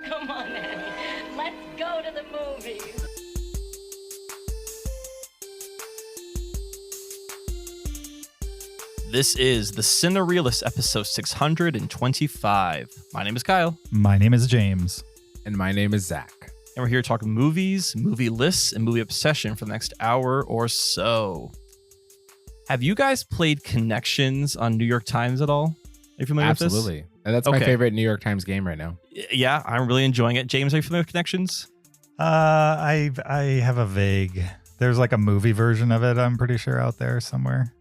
Come on, Annie. Let's go to the movies. This is the Cinereelists episode 625. My name is Kyle. My name is James. And my name is Zach. And we're here to talk movies, movie lists, and movie obsession for the next hour or so. Have you guys played Connections on New York Times at all? Are you familiar with this? Absolutely. And that's my favorite New York Times game right now. Yeah, I'm really enjoying it. James, are you familiar with Connections? I have a vague. There's like a movie version of it, I'm pretty sure, out there somewhere.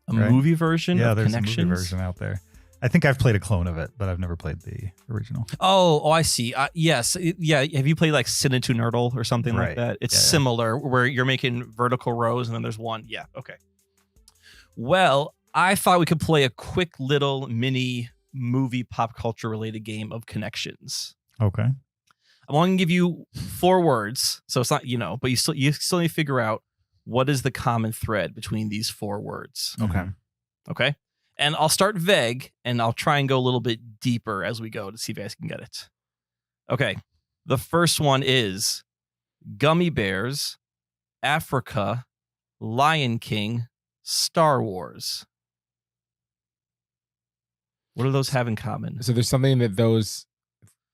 Movie version of there's Connections? a movie version out there. I think I've played a clone of it, but I've never played the original. Oh, I see. Yes. Yeah. Have you played like Cinereelists or something like that? It's similar where you're making vertical rows and then there's one. Yeah. Okay. Well, I thought we could play a quick little mini movie pop culture related game of Connections. Okay. I'm only going to give you 4 words. So it's not, but you still need to figure out what is the common thread between these 4 words. Okay. Okay. And I'll start vague and I'll try and go a little bit deeper as we go to see if you guys can get it. Okay. The first one is Gummy Bears, Africa, Lion King, Star Wars. What do those have in common? So there's something that those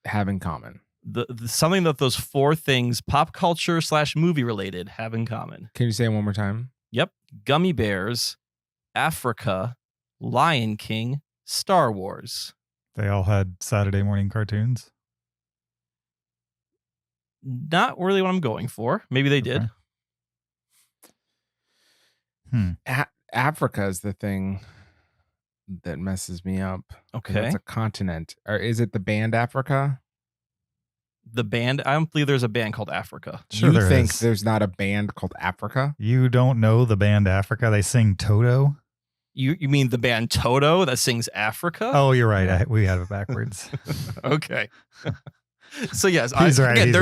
have in common. The something that those 4 things, pop culture / movie related, have in common. Can you say it one more time? Yep. Gummy Bears, Africa, Lion King, Star Wars. They all had Saturday morning cartoons. Not really what I'm going for. Maybe they did. Africa is the thing that messes me up. Okay. It's a continent. Or is it the band Africa? The band? I don't believe there's a band called Africa. Sure, you there think is. there's not a band called Africa? You don't know the band Africa? They sing Toto? You mean the band Toto that sings Africa? Oh, you're right. We have it backwards. Okay. So yes, He's right.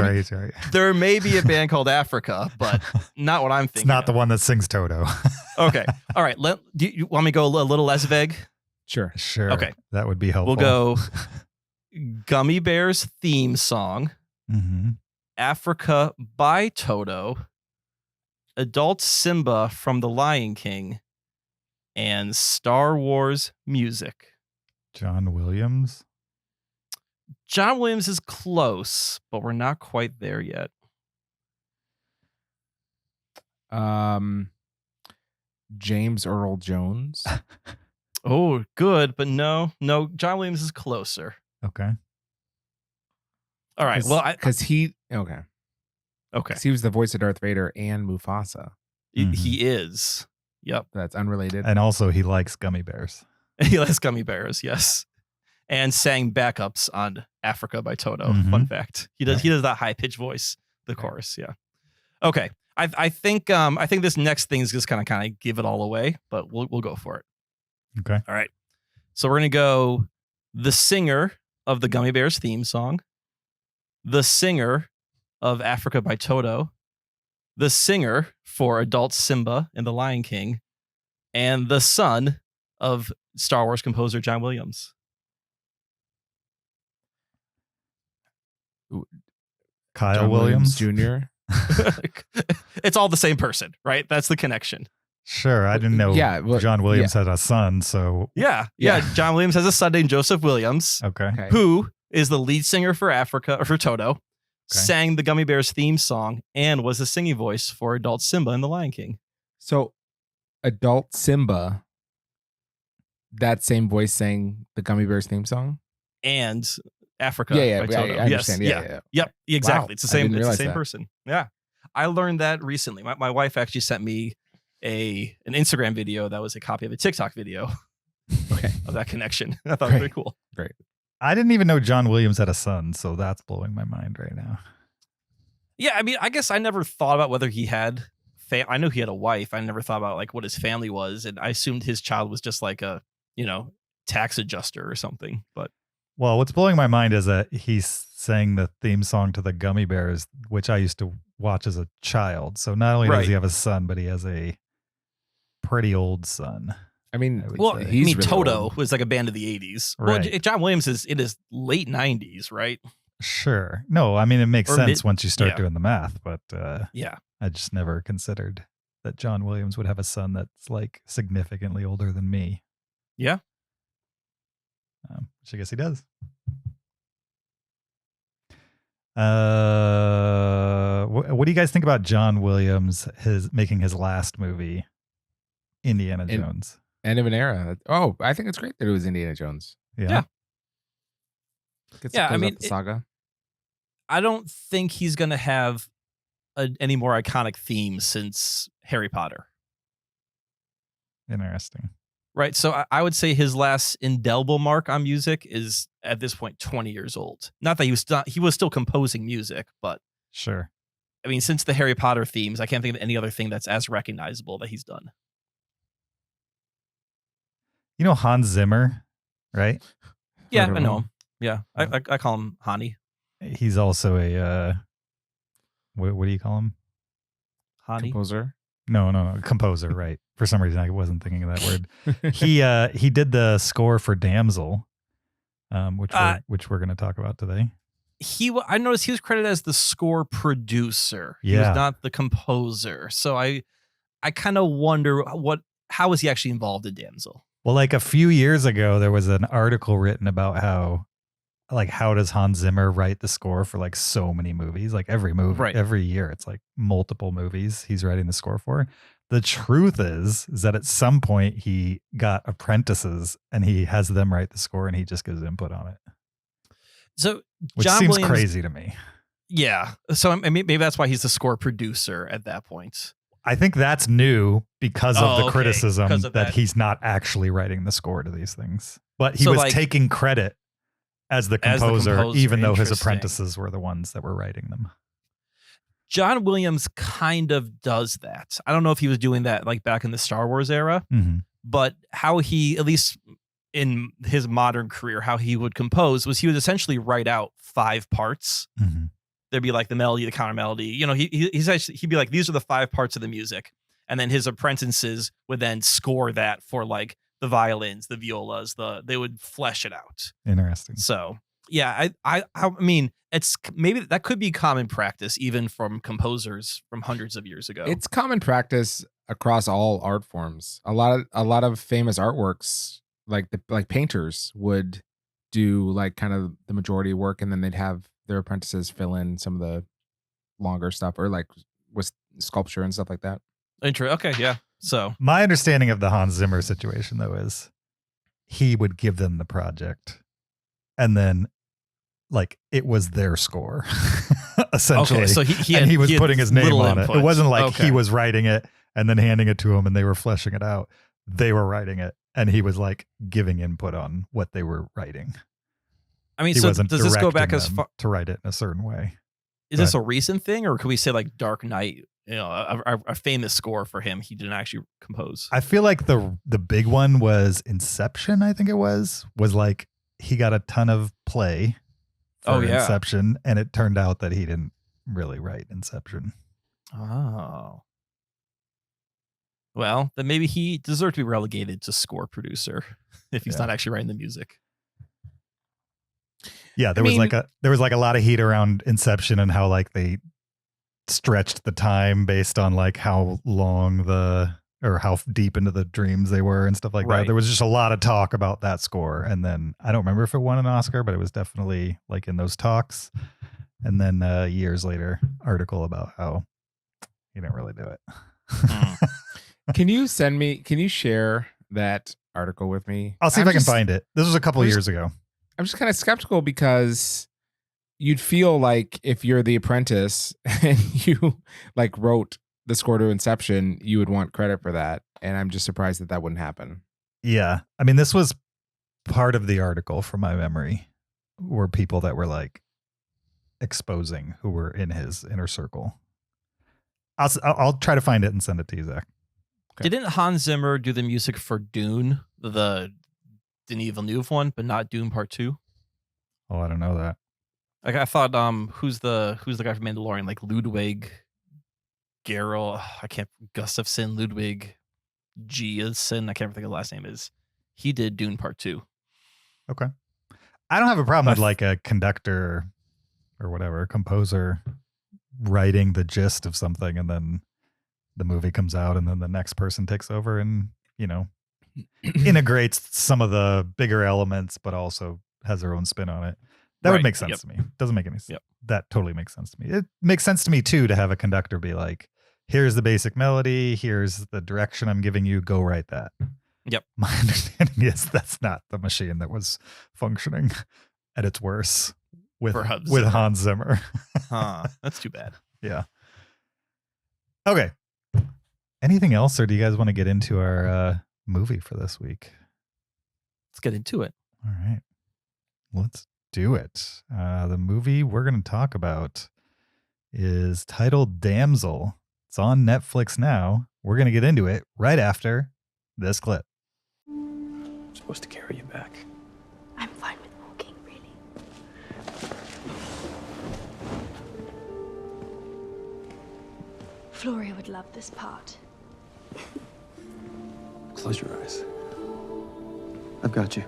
There may be a band called Africa, but not what I'm thinking. It's not the of. one that sings Toto. Okay. All right. Do you want me to go a little less vague? Sure. Okay. That would be helpful. We'll go Gummy Bears theme song, Africa by Toto, Adult Simba from The Lion King, and Star Wars music. John Williams. John Williams is close, but we're not quite there yet. James Earl Jones. Oh, good, but no, John Williams is closer. Okay. All right. Well, because he okay. He was the voice of Darth Vader and Mufasa. He is. Yep. That's unrelated. And also he likes gummy bears. He likes gummy bears, yes. And sang backups on Africa by Toto. Fun fact. He does that high pitched voice, the chorus, yeah. Okay. I think this next thing is just kind of give it all away, but we'll go for it. Okay. All right. So we're gonna go the singer of the Gummy Bears theme song, the singer of Africa by Toto, the singer for Adult Simba in The Lion King, and the son of Star Wars composer John Williams. Kyle John Williams Jr. It's all the same person, right? That's the connection. Sure, I didn't know John Williams had a son, so... Yeah, John Williams has a son named Joseph Williams, okay. Who is the lead singer for Africa, or for Toto, sang the Gummy Bears theme song, and was the singing voice for Adult Simba in The Lion King. So, Adult Simba, that same voice sang the Gummy Bears theme song? And Africa by Toto. I understand. Yeah. Yep, exactly. Wow. It's the same that. person. Yeah. I learned that recently. My wife actually sent me an Instagram video that was a copy of a TikTok video of that connection. I thought it was pretty cool. Great. I didn't even know John Williams had a son, so that's blowing my mind right now. Yeah, I mean, I guess I never thought about whether he had I know he had a wife. I never thought about what his family was, and I assumed his child was just like a, tax adjuster or something. But well, what's blowing my mind is that he sang the theme song to the Gummy Bears, which I used to watch as a child. So not only does he have a son, but he has a pretty old son. I mean, Toto was like a band of the 80s. Right. Well, John Williams is in his late 90s, right? Sure. No, I mean, it makes Or sense once you start yeah. doing the math, but Yeah. I just never considered that John Williams would have a son that's like significantly older than me. Yeah. Which I guess he does. What do you guys think about John Williams making his last movie, Indiana Jones? End of an era. Oh, I think it's great that it was Indiana Jones. Yeah. Yeah, I mean, the saga. I don't think he's going to have any more iconic themes since Harry Potter. Interesting. Right. So I would say his last indelible mark on music is at this point 20 years old. Not that he was still composing music, but sure. I mean, since the Harry Potter themes, I can't think of any other thing that's as recognizable that he's done. You know Hans Zimmer, right? Yeah, I know him. Yeah, I call him Hani. He's also a what do you call him? Hani. Composer. No, composer. Right. For some reason, I wasn't thinking of that word. He did the score for Damsel, which we're going to talk about today. I noticed he was credited as the score producer. He was not the composer. So I kind of wonder how was he actually involved in Damsel? Well, like a few years ago, there was an article written about how does Hans Zimmer write the score for like so many movies? Like every movie, right. Every year, it's like multiple movies he's writing the score for. The truth is that at some point he got apprentices and he has them write the score and he just gives input on it. So which John seems Williams, crazy to me. Yeah. So maybe that's why he's the score producer at that point. I think that's new because of the criticism that he's not actually writing the score to these things. But he was taking credit as the composer, even though his apprentices were the ones that were writing them. John Williams kind of does that. I don't know if he was doing that like back in the Star Wars era, but how he, at least in his modern career, how he would compose was he would essentially write out 5 parts. There'd be like the melody, the counter melody. You know, he'd be like, these are the 5 parts of the music. And then his apprentices would then score that for like the violins, the violas, they would flesh it out. Interesting. So yeah, I mean, it's maybe that could be common practice even from composers from hundreds of years ago. It's common practice across all art forms. A lot of famous artworks, like painters would do like kind of the majority work, and then they'd have their apprentices fill in some of the longer stuff, or like with sculpture and stuff like that. Okay, yeah. So my understanding of the Hans Zimmer situation though is he would give them the project and then like it was their score essentially. Okay, so he was putting his name on input. It. It wasn't like he was writing it and then handing it to him and they were fleshing it out. They were writing it and he was like giving input on what they were writing. I mean, so does this go back as far to write it in a certain way? Is this a recent thing, or could we say like Dark Knight? You know, a famous score for him. He didn't actually compose. I feel like the big one was Inception. I think it was like he got a ton of play for Inception, and it turned out that he didn't really write Inception. Oh. Well, then maybe he deserved to be relegated to score producer if he's not actually writing the music. Yeah, there was like a lot of heat around Inception and how like they stretched the time based on like how long or how deep into the dreams they were and stuff like that. There was just a lot of talk about that score. And then I don't remember if it won an Oscar, but it was definitely like in those talks. And then years later, article about how he didn't really do it. Can you share that article with me? I'll see if I can find it. This was a couple of years ago. I'm just kind of skeptical because you'd feel like if you're the apprentice and you like wrote the score to Inception, you would want credit for that. And I'm just surprised that wouldn't happen. Yeah. I mean, this was part of the article from my memory were people that were like exposing who were in his inner circle. I'll try to find it and send it to you, Zach. Okay. Didn't Hans Zimmer do the music for Dune, the Denis Villeneuve one, but not Dune Part 2? Oh, I don't know that. Like I thought, who's the guy from Mandalorian? Like Ludwig Geralt, Gustafsson, Ludwig Giason. I can't think of the last name is. He did Dune Part 2. Okay. I don't have a problem with like a conductor or whatever, composer writing the gist of something, and then the movie comes out, and then the next person takes over and, integrates some of the bigger elements, but also has their own spin on it. That would make sense to me. Doesn't make any sense. That totally makes sense to me. It makes sense to me too to have a conductor be like, here's the basic melody, here's the direction I'm giving you, go write that. Yep. My understanding is that's not the machine that was functioning at its worst with Hans Zimmer. Huh. That's too bad. Yeah. Okay. Anything else, or do you guys want to get into our movie for this week? Let's get into it. All right. Let's do it. The movie we're going to talk about is titled Damsel. It's on Netflix now. We're going to get into it right after this clip. I'm supposed to carry you back. I'm fine with walking, really. Floria would love this part. Close your eyes. I've got you.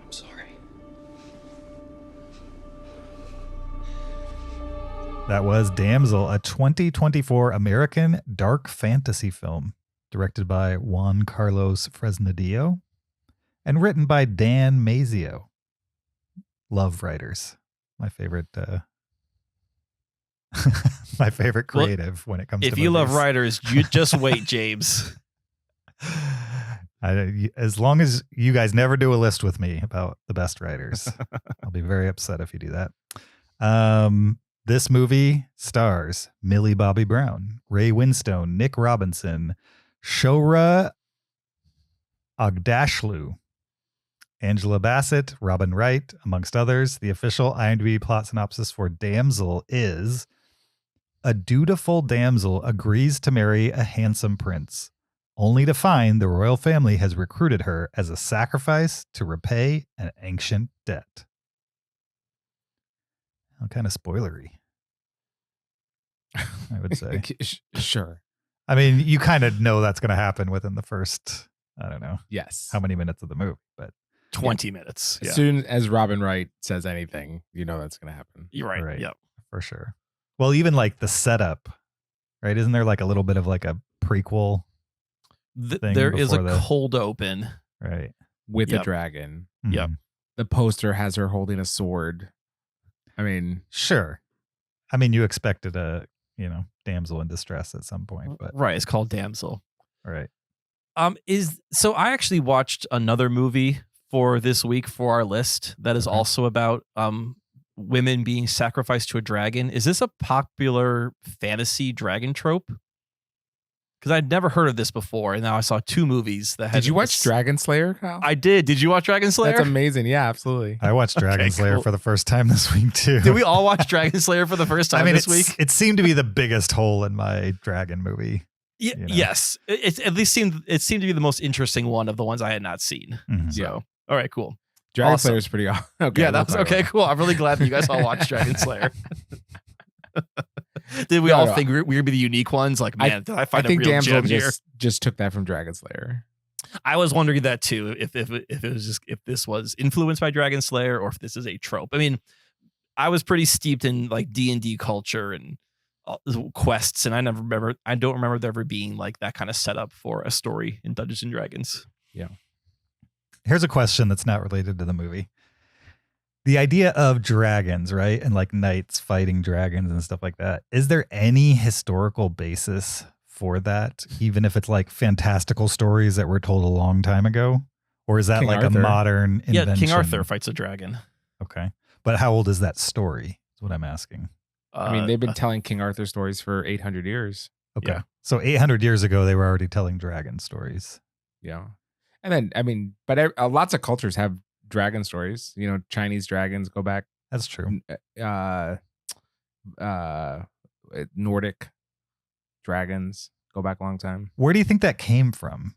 I'm sorry. That was Damsel, a 2024 American dark fantasy film directed by Juan Carlos Fresnadillo and written by Dan Mazio. Love writers. My favorite my favorite creative when it comes to If you love movies. writers, you just wait, James. As long as you guys never do a list with me about the best writers, I'll be very upset if you do that. This movie stars Millie Bobby Brown, Ray Winstone, Nick Robinson, Shohreh Aghdashloo, Angela Bassett, Robin Wright, amongst others. The official IMDb plot synopsis for Damsel is: a dutiful damsel agrees to marry a handsome prince, only to find the royal family has recruited her as a sacrifice to repay an ancient debt. Kind of spoilery, I would say. Sure. I mean, you kind of know that's going to happen within the first, I don't know, Yes. how many minutes of the movie, but 20 minutes. As soon as Robin Wright says anything, you know that's going to happen. You're right. Right. Yep. for sure. Well, even like the setup, right? Isn't there like a little bit of like a prequel thing There is a before the- cold open. right? With Yep. a dragon. Yep. Mhm. The poster has her holding a sword. I mean, Sure. I mean, you expected a, damsel in distress at some point, but Right. It's called Damsel. right. So I actually watched another movie for this week for our list that is Okay. also about women being sacrificed to a dragon. Is this a popular fantasy dragon trope? Because I'd never heard of this before, and now I saw two movies that had. did you watch Dragon Slayer, Kyle? I did. Did you watch Dragon Slayer? That's amazing. Yeah, absolutely. I watched Dragon Slayer cool. for the first time this week too. Did we all watch Dragon Slayer for the first time this week? It seemed to be the biggest hole in my dragon movie. Yeah, you know. Yes, it at least seemed to be the most interesting one of the ones I had not seen. Mhm. So, all right, cool. Dragon Awesome. Slayer is pretty awesome. Okay, Yeah, we'll that's talk okay. about Cool. I'm really glad that you guys all watched Dragon Slayer. Did we No, all no. think we're gonna be the unique ones? Like, man, did I it. find I think a real Damsel gem here? just took that from Dragon Slayer. I was wondering that too. If it was just if this was influenced by Dragon Slayer or if this is a trope. I mean, I was pretty steeped in like D&D culture and quests, and I don't remember there ever being like that kind of setup for a story in Dungeons and Dragons. Here's a question that's not related to the movie. The idea of dragons, right? And like knights fighting dragons and stuff like that. Is there any historical basis for that? Even if it's like fantastical stories that were told a long time ago? Or is that King like Arthur. a modern invention? Yeah, King Arthur fights a dragon. Okay. But how old is that story? Is what I'm asking. I mean, they've been telling King Arthur stories for 800 years. Okay. Yeah. So 800 years ago, they were already telling dragon stories. Yeah. And then, I mean, but lots of cultures have dragon stories. You know, Chinese dragons go back. That's true. Nordic dragons. go back a long time. Where do you think that came from?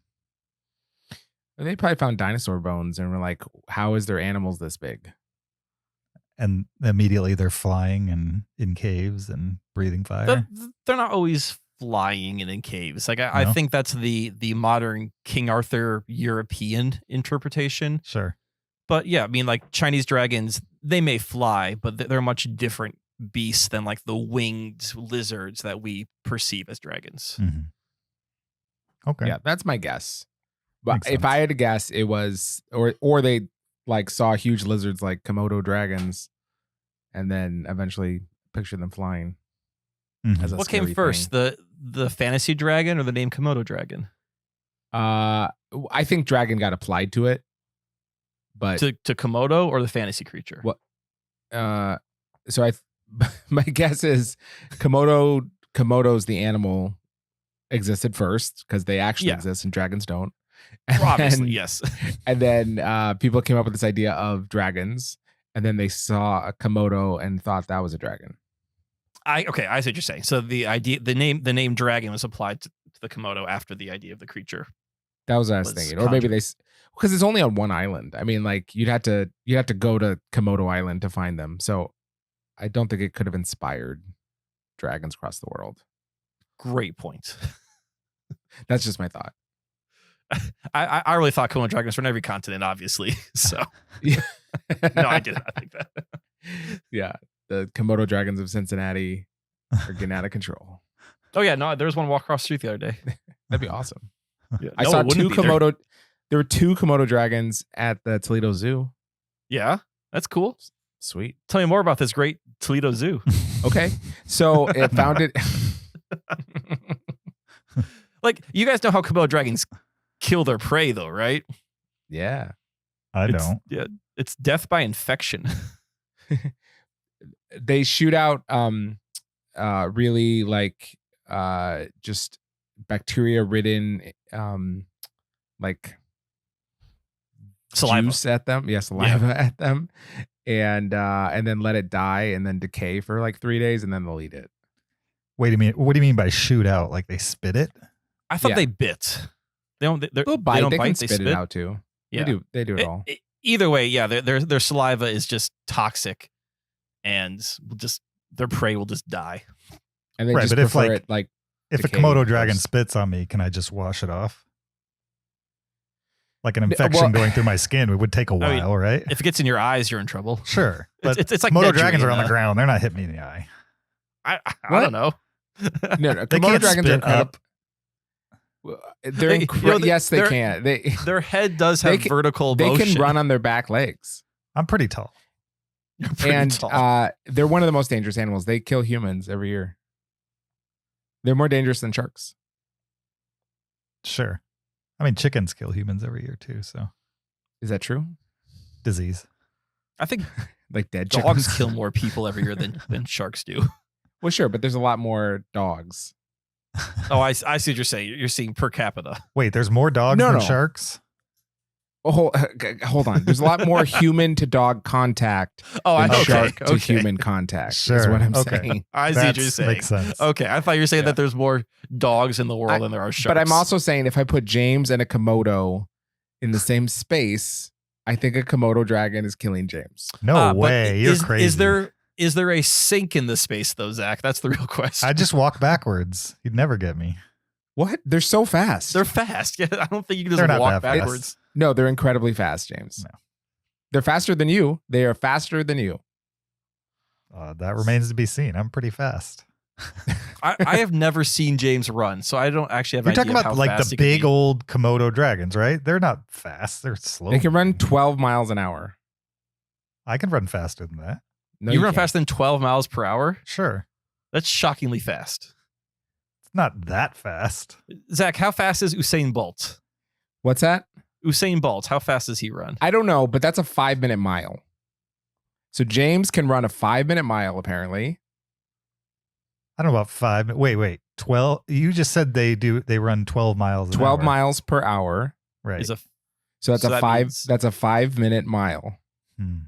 They probably found dinosaur bones and were like, how is there animals this big? And immediately they're flying and in caves and breathing fire. They're not always flying and in caves. Like I No? think that's the modern King Arthur European interpretation. Sure. But yeah, I mean, like Chinese dragons, they may fly, but they're much different beasts than like the winged lizards that we perceive as dragons. Mhm. Okay. Yeah, that's my guess. But Makes if sense. I had to guess, it was or they like saw huge lizards like Komodo dragons, and then eventually picture them flying. Mhm. As a What came scary first, thing. the fantasy dragon or the name Komodo dragon? I think dragon got applied to it, but To Komodo or the fantasy creature? What? So my guess is Komodo's the animal existed first because they actually Yeah. exist and dragons don't. And Obviously, then- yes. And then people came up with this idea of dragons, and then they saw a Komodo and thought that was a dragon. I see what you're saying. So the name dragon was applied to the Komodo after the idea of the creature. That was what I was Was thinking. Or maybe conjured. because it's only on one island. I mean, like you'd have to go to Komodo Island to find them. So I don't think it could have inspired dragons across the world. Great point. That's just my thought. I really thought Komodo dragons were on every continent, obviously. So Yeah. no, I did not think that. Yeah. The Komodo dragons of Cincinnati are getting out of control. Oh yeah, no, there was one walk across the street the other day. That'd be awesome. Yeah, I no, saw it wouldn't two be. Komodo. There were two Komodo dragons at the Toledo Zoo. Yeah, that's cool. Sweet. Tell me more about this great Toledo Zoo. Okay. So it founded. Like, you guys know how Komodo dragons kill their prey, though, right? Yeah. I It's- don't. Yeah, it's death by infection. They shoot out really like just bacteria ridden like Saliva. juice at them. Yeah, saliva at them. And then let it die and then decay for like 3 days and then they'll eat it. Wait a minute. What do you mean by shoot out? Like they spit it? I thought Yeah. they bit. They don't. They'll bite. They don't They bite. can They spit spit it out too. Yeah. They do it all. Either way, yeah, their saliva is just toxic, and their prey will just die. And they Right, just but if, prefer like- it like If a decay Komodo dragon first. spits on me, can I just wash it off? Like an Well- infection going through my skin, it would take a I mean, while, right? If it gets in your eyes, you're in trouble. Sure. But It's like Komodo Nedry dragons are on in, the ground. They're not hitting me in the eye. I What? don't know. No, They Komodo can't dragons are spit incredible. up. They're They- you know, yes, they they're- can. Their head does They have can- vertical They motion. can run on their back legs. I'm pretty tall. You're pretty And tall. they're one of the most dangerous animals. They kill humans every year. They're more dangerous than sharks. Sure. I mean, chickens kill humans every year too. So Is that true? disease. I think Like dead dogs chickens? kill more people every year than sharks do. Well, sure, but there's a lot more dogs. Oh, I see what you're saying. You're seeing per capita. Wait, there's more dogs No, than no. sharks? Oh, hold on. There's a lot more human to dog contact Oh, than okay, shark to okay. human contact. Is Sure, what I'm okay. saying. I see what you're That's- saying. makes sense. Okay, I thought you were saying Yeah. that there's more dogs in the world I- than there are sharks. But I'm also saying if I put James and a Komodo in the same space, I think a Komodo dragon is killing James. No But way. You're crazy. Is there a sink in the space though, Zach? That's the real question. I just walk backwards. You'd never get me. What? They're so fast. They're fast. Yeah, I don't think you can They're just not walk that fast. backwards. No, they're incredibly fast, James. No. They're faster than you. They are faster than you. That remains to be seen. I'm pretty fast. I have never seen James run, so I don't actually have You're an talking idea about of how like fast the he can big be. old Komodo dragons, right? They're not fast. They're slow. They can run 12 miles an hour. I can run faster than that. No, You run can't. faster than 12 miles per hour? Sure. That's shockingly fast. It's not that fast. Zach, how fast is Usain Bolt? What's that? Usain Bolt, how fast does he run? I don't know, but that's a 5-minute mile. So James can run a 5-minute mile, apparently. I don't know about 5. Wait. 12. You just said they run 12 miles an 12 hour. miles per hour. Right. Is a So that's So a that five. means- That's a 5-minute mile. Hmm.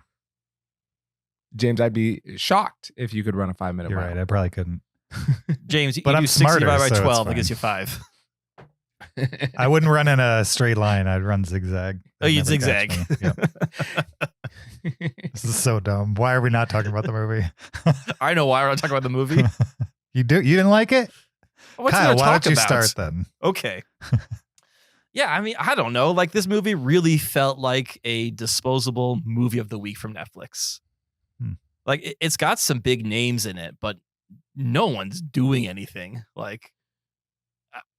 James, I'd be shocked if you could run a 5-minute You're mile. right. I probably couldn't. James, you But do I'm 65 smarter, by so it's 12, that fine. gets you 5. I wouldn't run in a straight line. I'd run zigzag. Oh, They'd you'd never catch zigzag. me. Yep. This is so dumb. Why are we not talking about the movie? I know why we're not talking about the movie. You didn't like it? What's Kyle, there to why talk don't you about? start then? Okay. Yeah, I mean, I don't know. Like, this movie really felt like a disposable movie of the week from Netflix. Like, it's got some big names in it, but no one's doing anything. Like,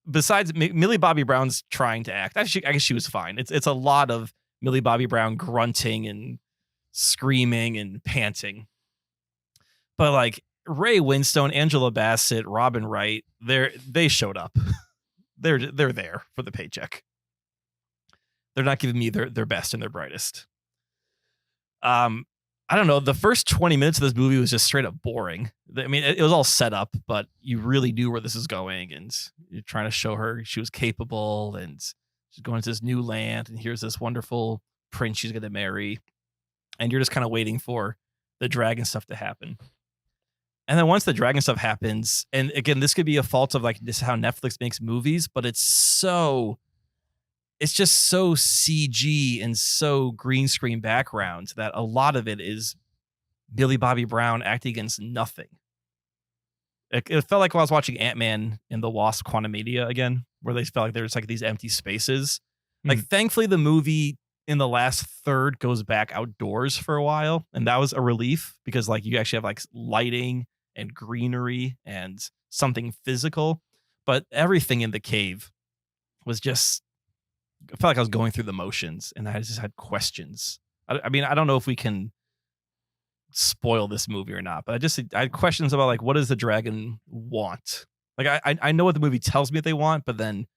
besides Millie Bobby Brown's trying to act. Actually, I guess she was fine. It's a lot of Millie Bobby Brown grunting and screaming and panting. But like Ray Winstone, Angela Bassett, Robin Wright, they showed up. They're there for the paycheck. They're not giving me their best and their brightest. I don't know. The first 20 minutes of this movie was just straight up boring. I mean, it was all set up, but you really knew where this is going, and you're trying to show her she was capable, and she's going to this new land, and here's this wonderful prince she's going to marry, and you're just kind of waiting for the dragon stuff to happen. And then once the dragon stuff happens, and again, this could be a fault of like this is how Netflix makes movies, but it's just so CG and so green screen background that a lot of it is Millie Bobby Brown acting against nothing. It felt like when I was watching Ant-Man and the Wasp: Quantumania again, where they felt like there's like these empty spaces. Like, thankfully, the movie in the last third goes back outdoors for a while, and that was a relief because like you actually have like lighting and greenery and something physical. But everything in the cave was just, I felt like I was going through the motions, and I just had questions. I mean, I don't know if we can spoil this movie or not, but I had questions about like, what does the dragon want? Like, I know what the movie tells me they want, but then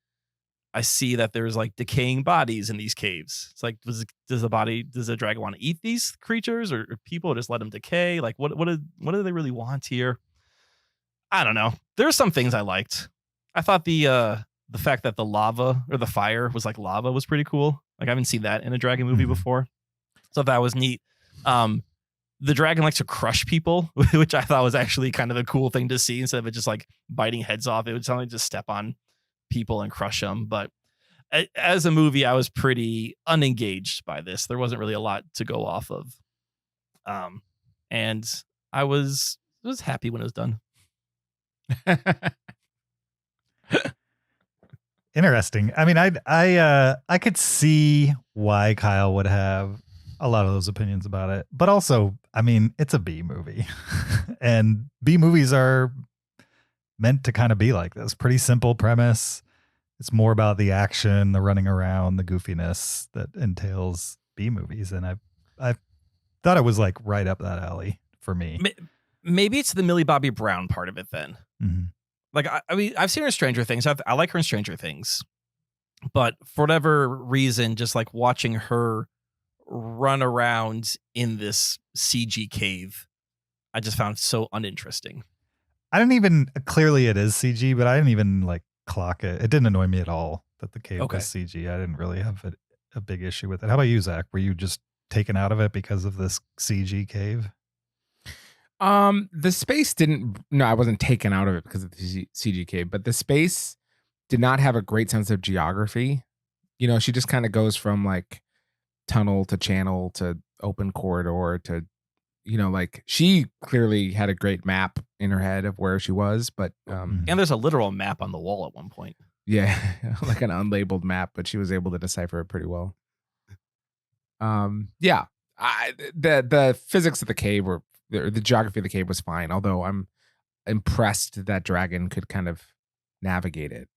I see that there's like decaying bodies in these caves. It's like, does the dragon want to eat these creatures or people, or just let them decay? Like, what do they really want here? I don't know. There are some things I liked. I thought the fact that the lava or the fire was like lava was pretty cool. Like, I haven't seen that in a dragon movie before. So that was neat. The dragon likes to crush people, which I thought was actually kind of a cool thing to see. Instead of it just like biting heads off, it would suddenly just step on people and crush them. But as a movie, I was pretty unengaged by this. There wasn't really a lot to go off of. And I was happy when it was done. Interesting. I mean, I could see why Kyle would have a lot of those opinions about it, but also, I mean, it's a B movie, and B movies are meant to kind of be like this. Pretty simple premise. It's more about the action, the running around, the goofiness that entails B movies, and I thought it was like right up that alley for me. Maybe it's the Millie Bobby Brown part of it then. Mm-hmm. Like, I mean, I've seen her in Stranger Things. I like her in Stranger Things. But for whatever reason, just like watching her run around in this CG cave, I just found so uninteresting. I didn't even, clearly it is CG, but I didn't even like clock it. It didn't annoy me at all that the cave was CG. I didn't really have a big issue with it. How about you, Zach? Were you just taken out of it because of this CG cave? The space I wasn't taken out of it because of the CGK, but the space did not have a great sense of geography. You know, she just kind of goes from like tunnel to channel to open corridor to, you know, like she clearly had a great map in her head of where she was, but and there's a literal map on the wall at one point. Yeah, like an unlabeled map, but she was able to decipher it pretty well. Yeah, the physics of the cave were, the geography of the cave was fine, although I'm impressed that dragon could kind of navigate it.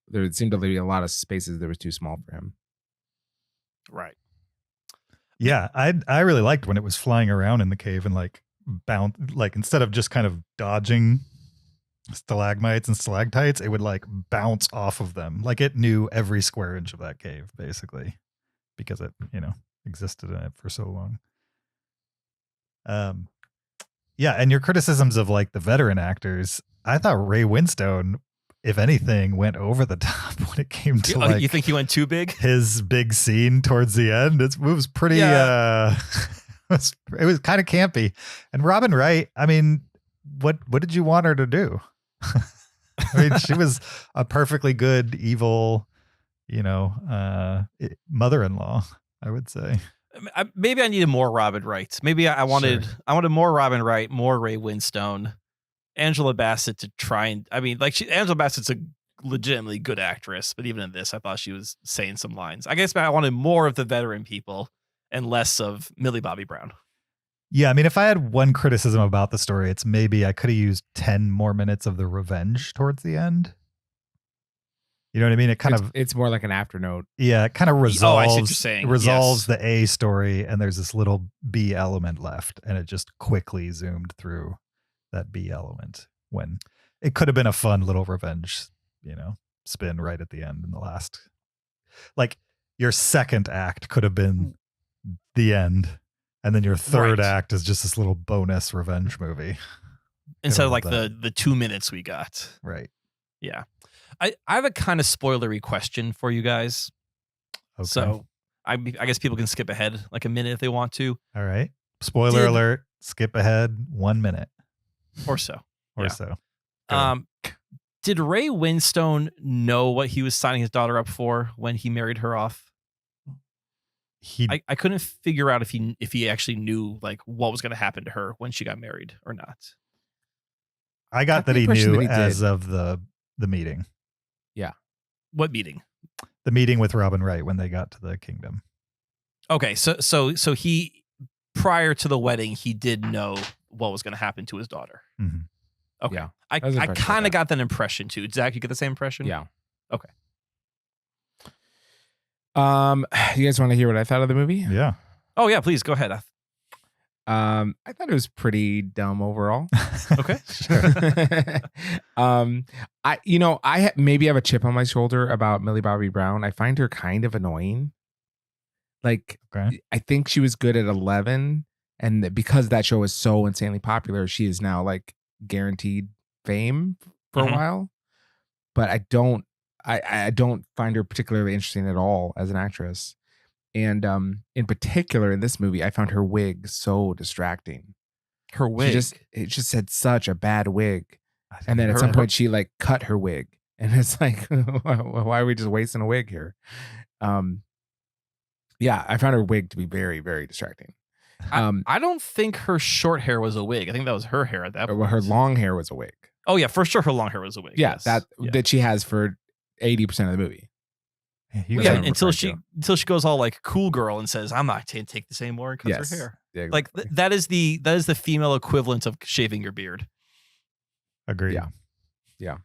There seemed to be a lot of spaces that was too small for him. Right. Yeah, I really liked when it was flying around in the cave and like bounce, like instead of just kind of dodging stalagmites and stalactites, it would like bounce off of them. Like it knew every square inch of that cave, basically, because it, you know, existed in it for so long. Yeah, and your criticisms of like the veteran actors, I thought Ray Winstone, if anything, went over the top when it came to like. You think he went too big? His big scene towards the end. It was pretty. Yeah. It was kind of campy. And Robin Wright, I mean, what did you want her to do? I mean, she was a perfectly good, evil, mother-in-law, I would say. Maybe I needed more Robin Wright. Maybe I wanted more Robin Wright, more Ray Winstone, Angela Bassett to try and. I mean, Angela Bassett's a legitimately good actress, but even in this, I thought she was saying some lines. I guess I wanted more of the veteran people and less of Millie Bobby Brown. Yeah, I mean, if I had one criticism about the story, it's maybe I could have used 10 more minutes of the revenge towards the end. You know what I mean? It's more like an afternote. Yeah, it kind of resolves. Oh, I see what you're saying. Resolves the A story, and there's this little B element left, and it just quickly zoomed through that B element when it could have been a fun little revenge, spin right at the end in the last. Like your second act could have been the end, and then your third act is just this little bonus revenge movie. Instead of like the 2 minutes we got. Right. Yeah. I have a kind of spoilery question for you guys. Okay. So I guess people can skip ahead like a minute if they want to. All right. Spoiler alert. Skip ahead 1 minute. Or so. Or so. Did Ray Winstone know what he was signing his daughter up for when he married her off? I couldn't figure out if he actually knew like what was going to happen to her when she got married or not. I got that he knew as of the meeting. Yeah. What meeting? The meeting with Robin Wright when they got to the kingdom. Okay, so he prior to the wedding he did know what was going to happen to his daughter. Mm-hmm. Okay, yeah, I kind of got that impression too. Zach, you get the same impression? Yeah. Okay. You guys want to hear what I thought of the movie? Yeah. Oh yeah, please go ahead. I thought it was pretty dumb overall. Okay. Sure. I maybe have a chip on my shoulder about Millie Bobby Brown. I find her kind of annoying. Like, okay. I think she was good at 11, and because that show is so insanely popular, she is now like guaranteed fame for a while. But I don't find her particularly interesting at all as an actress. And in particular in this movie, I found her wig so distracting. Her wig? It just had such a bad wig. And then at some point she like cut her wig. And it's like, why are we just wasting a wig here? Yeah, I found her wig to be very, very distracting. I don't think her short hair was a wig. I think that was her hair at that point. Her long hair was a wig. Oh yeah, for sure her long hair was a wig. Yeah, yes. that she has for 80% of the movie. Yeah, until she goes all like cool girl and says, "I'm not going to take this anymore," and cuts her hair. Yeah, exactly. Like that is the female equivalent of shaving your beard. Agreed. Yeah.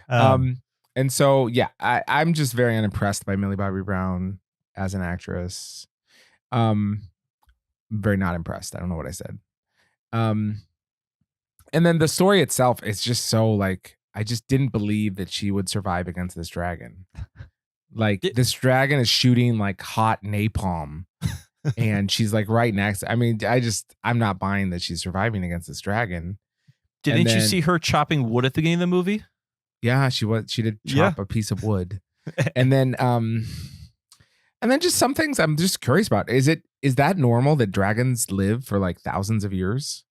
And so I'm just very unimpressed by Millie Bobby Brown as an actress. Very not impressed. I don't know what I said. And then the story itself is just so like I just didn't believe that she would survive against this dragon. Like this dragon is shooting like hot napalm and she's like right next. I mean, I'm not buying that she's surviving against this dragon. Didn't you see her chopping wood at the beginning of the movie? Yeah, she did chop a piece of wood. And then just some things I'm just curious about. Is that normal that dragons live for like thousands of years?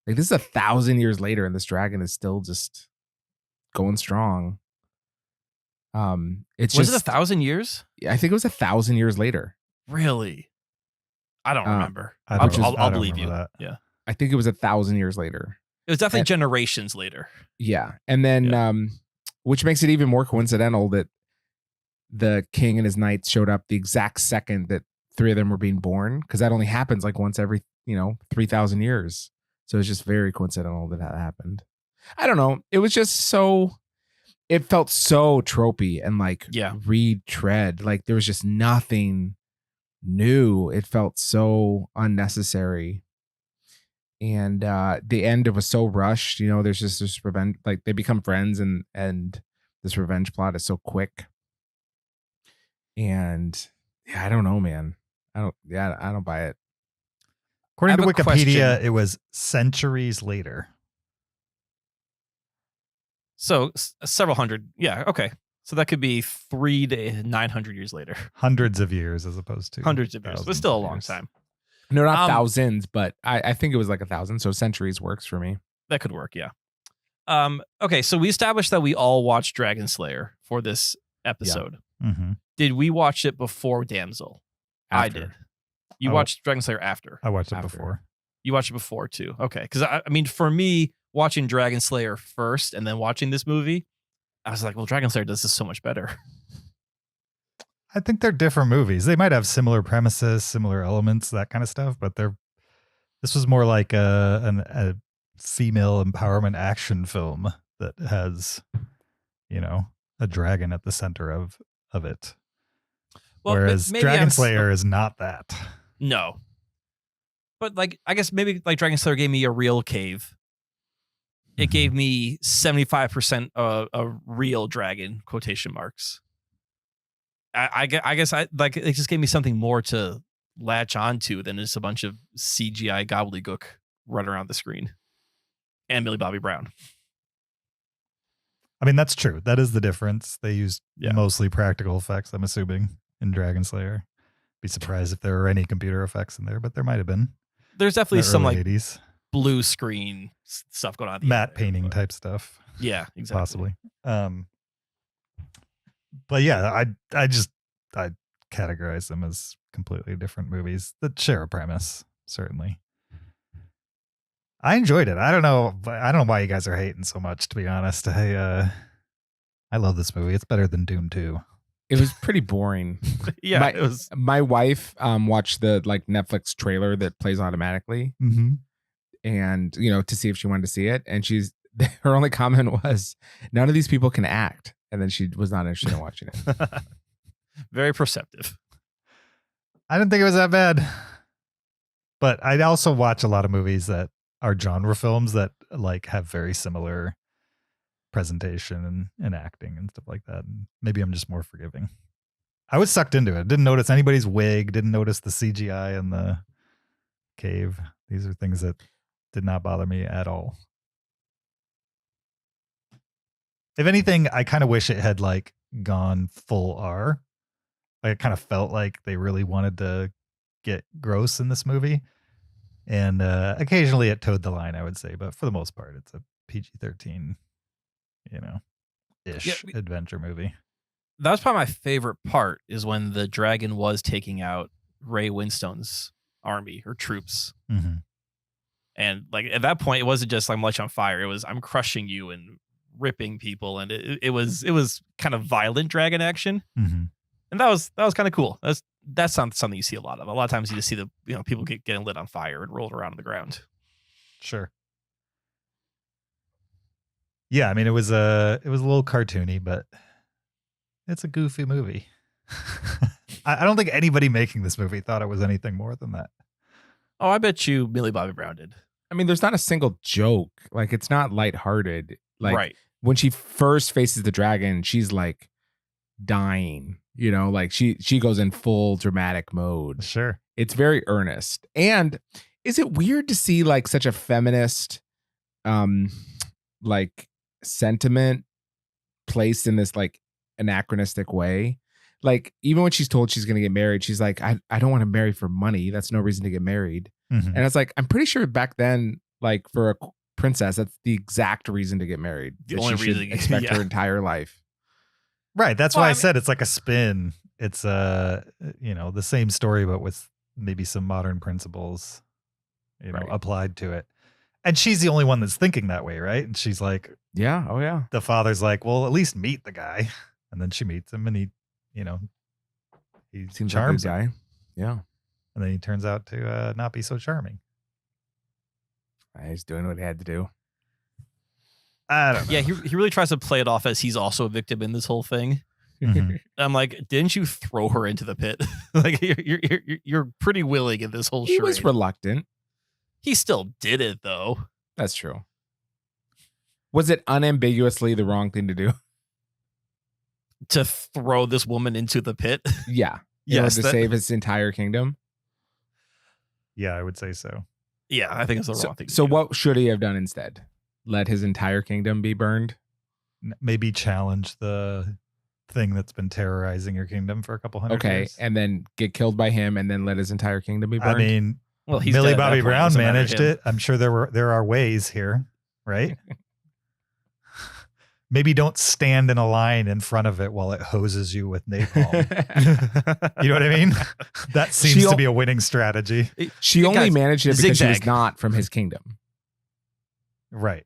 Like this is 1,000 years later and this dragon is still just going strong. Was it 1,000 years? I think it was 1,000 years later. Really? I don't remember. I'll believe you. That. Yeah. I think it was 1,000 years later. It was definitely generations later. Yeah. And then, which makes it even more coincidental that the king and his knights showed up the exact second that 3 of them were being born. Cause that only happens like once every, 3,000 years. So it's just very coincidental that happened. I don't know. It was just it felt so tropey and like retread. Like there was just nothing new. It felt so unnecessary. And the end, it was so rushed. There's just this revenge, like they become friends and this revenge plot is so quick. And I don't know, man. I don't buy it. According to Wikipedia, it was centuries later. So several hundred. Yeah. Okay. So that could be 300 to 900 years later. Hundreds of years as opposed to hundreds of years, but still a long time. No, not thousands, but I think it was like 1,000. So centuries works for me. That could work. Yeah. Okay, so we established that we all watched Dragon Slayer for this episode. Mm-hmm. Did we watch it before Damsel? I After. did. You Oh. watched Dragon Slayer after. I watched it After. before. You watched it before too. Okay, because I mean, for me, watching Dragon Slayer first and then watching this movie, I was like, well, Dragon Slayer does this so much better. I think they're different movies. They might have similar premises, similar elements, that kind of stuff, but this was more like a female empowerment action film that has, a dragon at the center of it. Well, Whereas maybe Dragon I'm Slayer is not that. No. But like, I guess maybe like Dragon Slayer gave me a real cave. It gave me 75% a real dragon, quotation marks. I guess it just gave me something more to latch onto than just a bunch of CGI gobbledygook running around the screen. And Millie Bobby Brown. I mean, that's true. That is the difference. They used Yeah. mostly practical effects, I'm assuming, in Dragon Slayer. Be surprised if there were any computer effects in there, but there might have been. There's definitely some like 80s. blue screen stuff going on. At the Matte end there, painting but- type stuff. Yeah, exactly. Possibly. But yeah, I categorize them as completely different movies that share a premise, certainly. I enjoyed it. I don't know why you guys are hating so much, to be honest. I love this movie. It's better than Doom 2. It was pretty boring. Yeah, My- it was. My wife watched the like Netflix trailer that plays automatically, Mm-hmm. and to see if she wanted to see it, and her only comment was, "None of these people can act," and then she was not interested in watching it. Very perceptive. I didn't think it was that bad. But I also watch a lot of movies that are genre films that like have very similar presentation and acting and stuff like that. And maybe I'm just more forgiving. I was sucked into it. Didn't notice anybody's wig. Didn't notice the CGI in the cave. These are things that did not bother me at all. If anything, I kind of wish it had like gone full R. Like, it kind of felt like they really wanted to get gross in this movie. And occasionally it towed the line, I would say. But for the most part, it's a PG-13, ish adventure movie. That was probably my favorite part, is when the dragon was taking out Ray Winstone's army or troops. Mm-hmm. And like at that point, it wasn't just I'm lighting on fire. It was I'm crushing you and ripping people. And it was kind of violent dragon action. Mm-hmm. And that was kind of cool. That's not something you see a lot of. A lot of times you just see the people getting lit on fire and rolled around on the ground. Sure. Yeah, I mean it was a little cartoony, but it's a goofy movie. I don't think anybody making this movie thought it was anything more than that. Oh, I bet you Millie Bobby Brown did. I mean, there's not a single joke. Like, it's not lighthearted. Like, right. when she first faces the dragon, she's like dying. Like she goes in full dramatic mode. Sure. It's very earnest. And is it weird to see like such a feminist like sentiment placed in this like anachronistic way? Like, even when she's told she's going to get married, she's like, I don't want to marry for money. That's no reason to get married. Mm-hmm. And it's like, I'm pretty sure back then, like for a princess, that's the exact reason to get married. The that only she should reason- expect yeah. her entire life. Right. That's Well, why I I mean- said it's like a spin. It's the same story, but with maybe some modern principles, Right. applied to it. And she's the only one that's thinking that way, right? And she's like, Yeah. Oh yeah. the father's like, well, at least meet the guy. And then she meets him and he Seems charms like a her. good guy. Yeah. And then he turns out to not be so charming. He's doing what he had to do. I don't know. Yeah, he really tries to play it off as he's also a victim in this whole thing. Mhm. I'm like, didn't you throw her into the pit? Like you're pretty willing in this whole He charade. was reluctant. He still did it though. That's true. Was it unambiguously the wrong thing to do? To throw this woman into the pit. Yeah. Yes, To that- save his entire kingdom. Yeah, I would say so. Yeah, I think it's the So, wrong thing. to so do. what should he have done instead? Let his entire kingdom be burned? Maybe challenge the thing that's been terrorizing your kingdom for a couple hundred Okay. years. And then get killed by him and then let his entire kingdom be burned? I mean, Well, he's Millie dead at that Bobby point. Brown Doesn't matter to managed him. it. I'm sure there are ways here, right? maybe don't stand in a line in front of it while it hoses you with napalm. You know what I mean? That seems to be a winning strategy. She only managed it because she was zigzag. not from his kingdom. Right.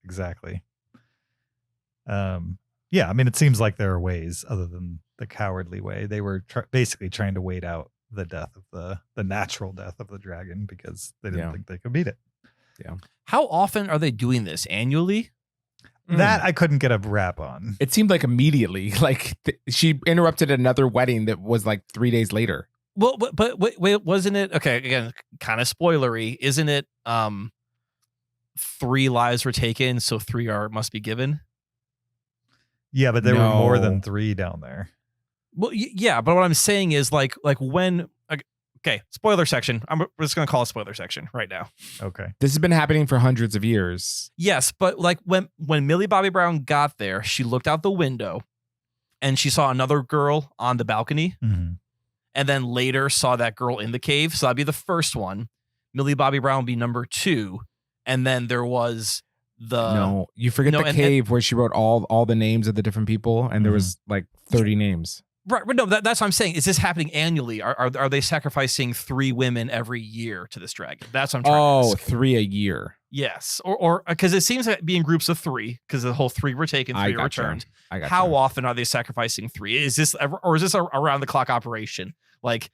Exactly. Yeah, I mean, it seems like there are ways other than the cowardly way. They were basically trying to wait out the death of the natural death of the dragon because they didn't think they could beat it. Yeah. How often are they doing this? Annually? That I couldn't get a wrap on. It seemed like immediately, like she interrupted another wedding that was like 3 days later. Well, but wait, wasn't it? Okay, again, kind of spoilery. Isn't it? 3 lives were taken, so 3 must be given. Yeah, but there were more than 3 down there. Well, yeah, but what I'm saying is like when. Okay, spoiler section. We're just gonna call it spoiler section right now. Okay. This has been happening for hundreds of years. Yes, but like when Millie Bobby Brown got there, she looked out the window and she saw another girl on the balcony, and then later saw that girl in the cave. So that'd be the first one. Millie Bobby Brown would be number 2, and then there was No, you forget the cave where she wrote all the names of the different people, and there was like 30 names. Right, but no, that's what I'm saying. Is this happening annually? Are they sacrificing 3 women every year to this dragon? That's what I'm trying to ask. 3 a year. Yes, or because it seems to be in groups of 3, because the whole 3 were taken, 3 were returned. How often are they sacrificing 3? Is this around the clock operation? Like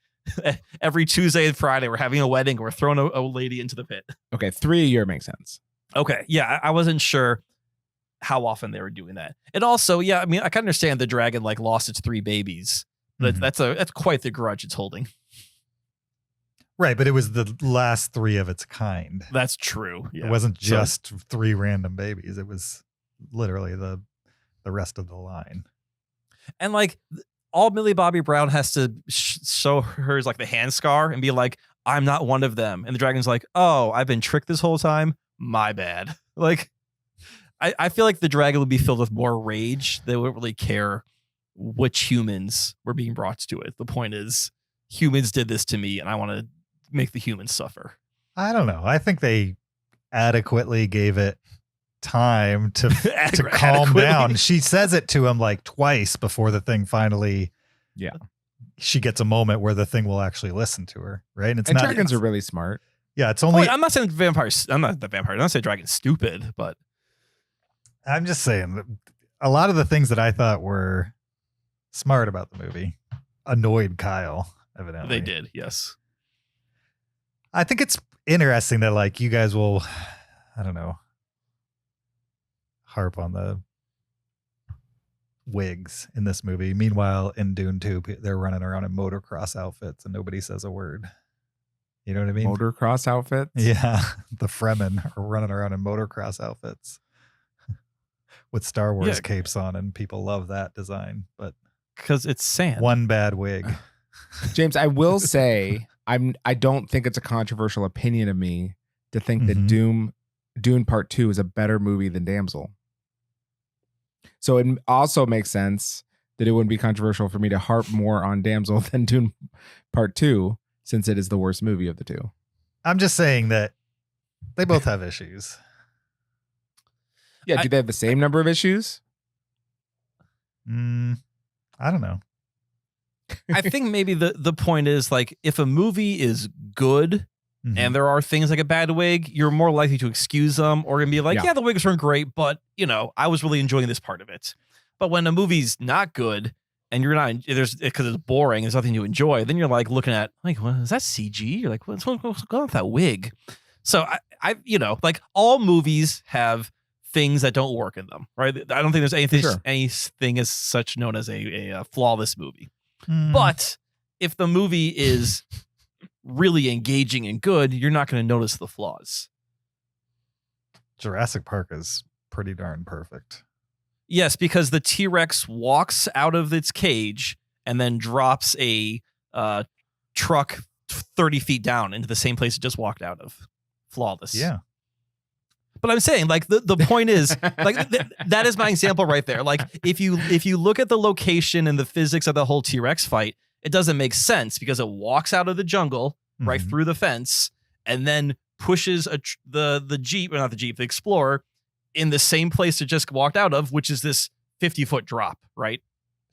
every Tuesday and Friday, we're having a wedding, we're throwing a lady into the pit. Okay, 3 a year makes sense. Okay, yeah, I wasn't sure how often they were doing that. And also, yeah, I mean, I can understand the dragon like lost its 3 babies. But that's quite the grudge it's holding. Right, but it was the last 3 of its kind. That's true. Yeah. It wasn't just 3 random babies. It was literally the rest of the line. And like all Millie Bobby Brown has to show her is like the hand scar and be like, I'm not one of them. And the dragon's like, oh, I've been tricked this whole time. My bad. Like, I feel like the dragon would be filled with more rage. They wouldn't really care which humans were being brought to it. The point is, humans did this to me, and I want to make the humans suffer. I don't know. I think they adequately gave it time to calm down. She says it to him like twice before the thing finally. Yeah. She gets a moment where the thing will actually listen to her, right? And dragons are really smart. Yeah, it's only. I'm not saying vampires. I'm not the vampire. I'm not saying dragon's stupid, but I'm just saying that a lot of the things that I thought were smart about the movie annoyed Kyle, evidently. They did, yes. I think it's interesting that like you guys will, I don't know, harp on the wigs in this movie. Meanwhile, in Dune 2, they're running around in motocross outfits and nobody says a word. You know what I mean? Motocross outfits? Yeah. The Fremen are running around in motocross outfits with Star Wars capes on, and people love that design. But because it's sand. One bad wig. James, I will say I don't think it's a controversial opinion of me to think that Dune Part 2 is a better movie than Damsel. So it also makes sense that it wouldn't be controversial for me to harp more on Damsel than Dune Part 2, since it is the worst movie of the 2. I'm just saying that they both have issues. Yeah, do they have the same number of issues? I don't know. I think maybe the point is like if a movie is good and there are things like a bad wig, you're more likely to excuse them or gonna be like, yeah, the wigs weren't great, but you know, I was really enjoying this part of it. But when a movie's not good and you're not, because it's boring, there's nothing to enjoy, then you're like looking at like, well, is that CG? You're like, what's going on with that wig? So I you know, like all movies have things that don't work in them, right? I don't think there's anything as such known as a flawless movie. But if the movie is really engaging and good, you're not going to notice the flaws. Jurassic Park is pretty darn perfect. Yes, because the T-Rex walks out of its cage and then drops a truck 30 feet down into the same place it just walked out of. Flawless. Yeah. But I'm saying, like, the point is, like, that is my example right there. Like, if you look at the location and the physics of the whole T-Rex fight, it doesn't make sense because it walks out of the jungle right through the fence and then pushes the Jeep, or not the Jeep, the Explorer in the same place it just walked out of, which is this 50-foot drop, right?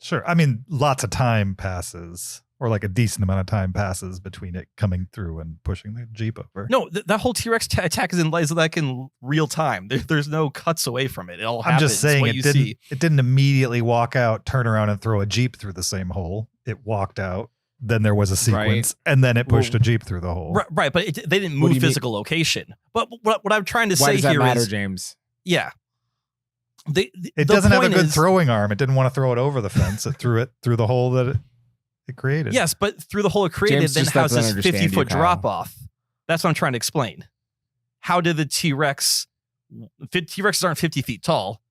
Sure. I mean, lots of time passes, or like a decent amount of time passes between it coming through and pushing the Jeep over. No, that whole T-Rex attack is in real time. There's no cuts away from it. It all I'm happens. just saying What you see. it didn't immediately walk out, turn around and throw a Jeep through the same hole. It walked out. Then there was a sequence, and then it pushed a Jeep through the hole. Right, but they didn't move physical location. But what I'm trying to Why say does that here matter, is, James? yeah, It doesn't have a good throwing arm. It didn't want to throw it over the fence. It threw it through the hole that it created. Yes, but through the hole it created, James then just how's doesn't this understand 50-foot you, Kyle. drop off? That's what I'm trying to explain. How did the T-Rexes aren't 50 feet tall?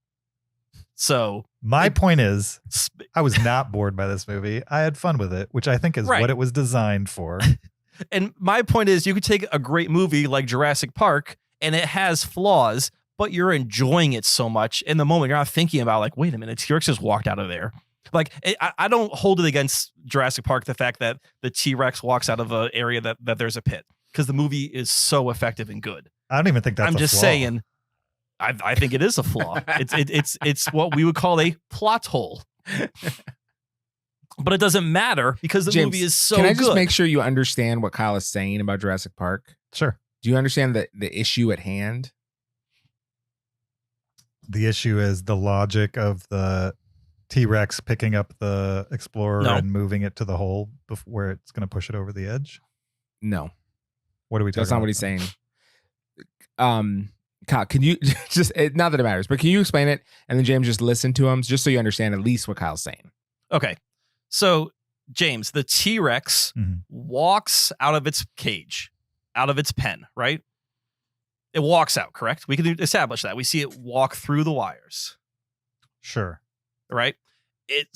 So my point is, I was not bored by this movie. I had fun with it, which I think is what it was designed for. And my point is, you could take a great movie like Jurassic Park, and it has flaws, but you're enjoying it so much in the moment. You're not thinking about like, wait a minute, T-Rex just walked out of there. Like, I don't hold it against Jurassic Park, the fact that the T-Rex walks out of an area that there's a pit, because the movie is so effective and good. I don't even think that's I'm a just flaw. saying, I think it is a flaw. It's what we would call a plot hole. But it doesn't matter because the James, movie is so Can I good. just make sure you understand what Kyle is saying about Jurassic Park? Sure. Do you understand the issue at hand? The issue is the logic of the T-Rex picking up the Explorer and moving it to the hole where it's going to push it over the edge. No. What are we talking about? That's not what he's saying. Kyle, can you just, not that it matters, but can you explain it? And then James, just listen to him just so you understand at least what Kyle's saying. Okay. So, James, the T-Rex walks out of its cage, out of its pen, right? It walks out, correct? We can establish that. We see it walk through the wires. Sure. Right? It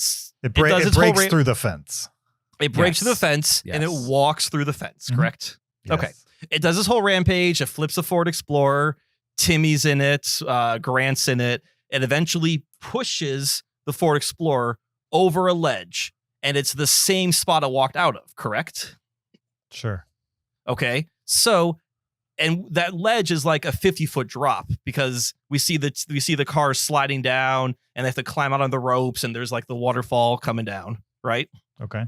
breaks through the fence. It breaks through the fence and it walks through the fence, correct? Yes. Okay. It does this whole rampage. It flips the Ford Explorer. Timmy's in it. Grant's in it. It eventually pushes the Ford Explorer over a ledge. And it's the same spot it walked out of, correct? Sure. Okay. So, and that ledge is like a 50-foot drop because we see the cars sliding down and they have to climb out on the ropes and there's like the waterfall coming down, right? Okay.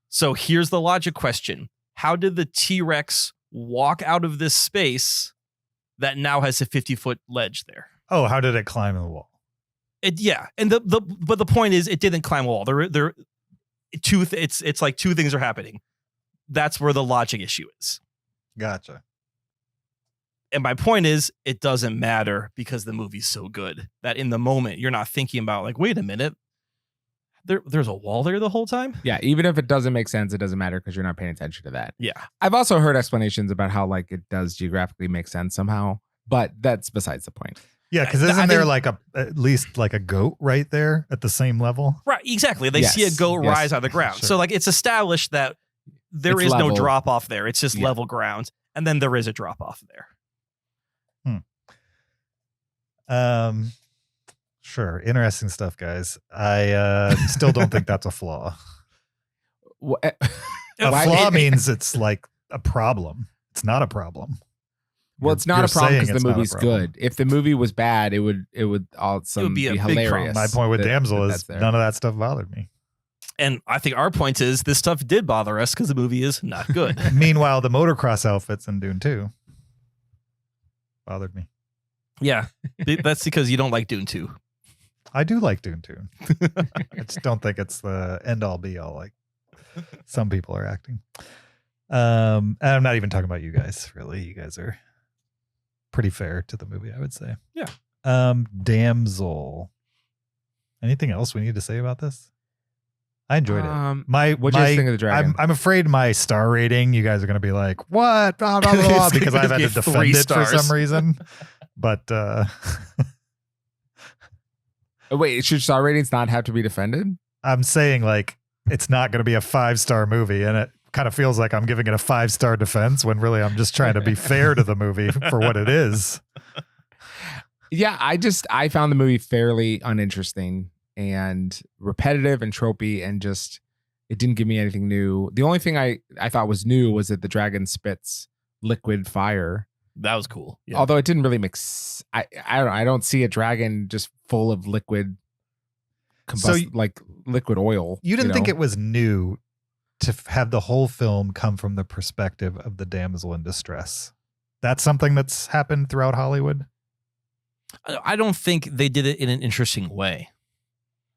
So here's the logic question. How did the T-Rex walk out of this space that now has a 50-foot ledge there? Oh, how did it climb the wall? And but the point is, it didn't climb a wall. It's like two things are happening. That's where the logic issue is. Gotcha. And my point is, it doesn't matter because the movie's so good that in the moment you're not thinking about like, wait a minute, there's a wall there the whole time. Yeah, even if it doesn't make sense, it doesn't matter because you're not paying attention to that. Yeah, I've also heard explanations about how like it does geographically make sense somehow, but that's besides the point. Yeah, because isn't there like at least like a goat right there at the same level? Right, exactly. They see a goat rise out of the ground. Sure. So like it's established that there is no drop off there. It's just level ground. And then there is a drop off there. Sure. Interesting stuff, guys. I still don't think that's a flaw. A flaw means it's like a problem. It's not a problem. Well, it's not a problem because the movie's problem. good. If the movie was bad, it would also be a big hilarious. problem. My point with Damsel is none of that stuff bothered me. And I think our point is this stuff did bother us because the movie is not good. Meanwhile, the motocross outfits in Dune 2 bothered me. Yeah, that's because you don't like Dune 2. I do like Dune 2. I just don't think it's the end all be all like some people are acting. And I'm not even talking about you guys, really. You guys are pretty fair to the movie, I would say. Yeah. Damsel. Anything else we need to say about this? I enjoyed it. What do you think of the dragon? I'm afraid my star rating, you guys are going to be like, what? Blah, blah, blah, blah, because I've had to defend it for some reason. But wait, should star ratings not have to be defended? I'm saying like it's not going to be a 5-star movie, and it kind of feels like I'm giving it a 5-star defense when really I'm just trying to be fair to the movie for what it is. Yeah, I found the movie fairly uninteresting and repetitive and tropey, and just it didn't give me anything new. The only thing I thought was new was that the dragon spits liquid fire, That was cool. Yeah. Although it didn't really I don't see a dragon just full of liquid like liquid oil. You didn't think know? it was new to have the whole film come from the perspective of the damsel in distress? That's something that's happened throughout Hollywood? I don't think they did it in an interesting way.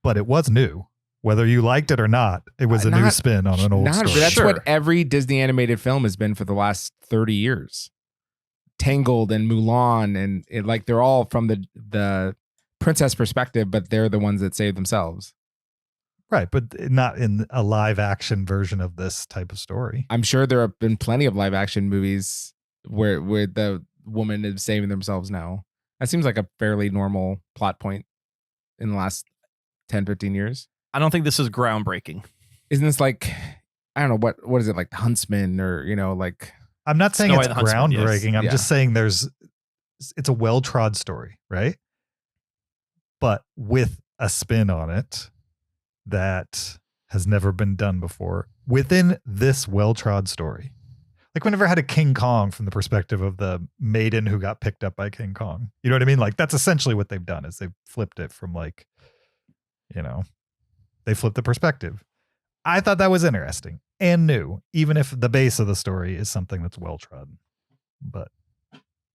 But it was new. Whether you liked it or not, it was a new spin on an old story. That's what every Disney animated film has been for the last 30 years. Tangled and Mulan and they're all from the princess perspective, but they're the ones that save themselves. Right, but not in a live action version of this type of story. I'm sure there have been plenty of live action movies where the woman is saving themselves now. That seems like a fairly normal plot point in the last 10, 15 years. I don't think this is groundbreaking. Isn't this like, I don't know, what is it, like Huntsman or, like... I'm not saying it's groundbreaking. Yes. I'm just saying it's a well-trod story, right? But with a spin on it that has never been done before within this well-trod story. Like we never had a King Kong from the perspective of the maiden who got picked up by King Kong. You know what I mean? Like that's essentially what they've done is they've flipped it from like, they flipped the perspective. I thought that was interesting and new, even if the base of the story is something that's well-trodden. But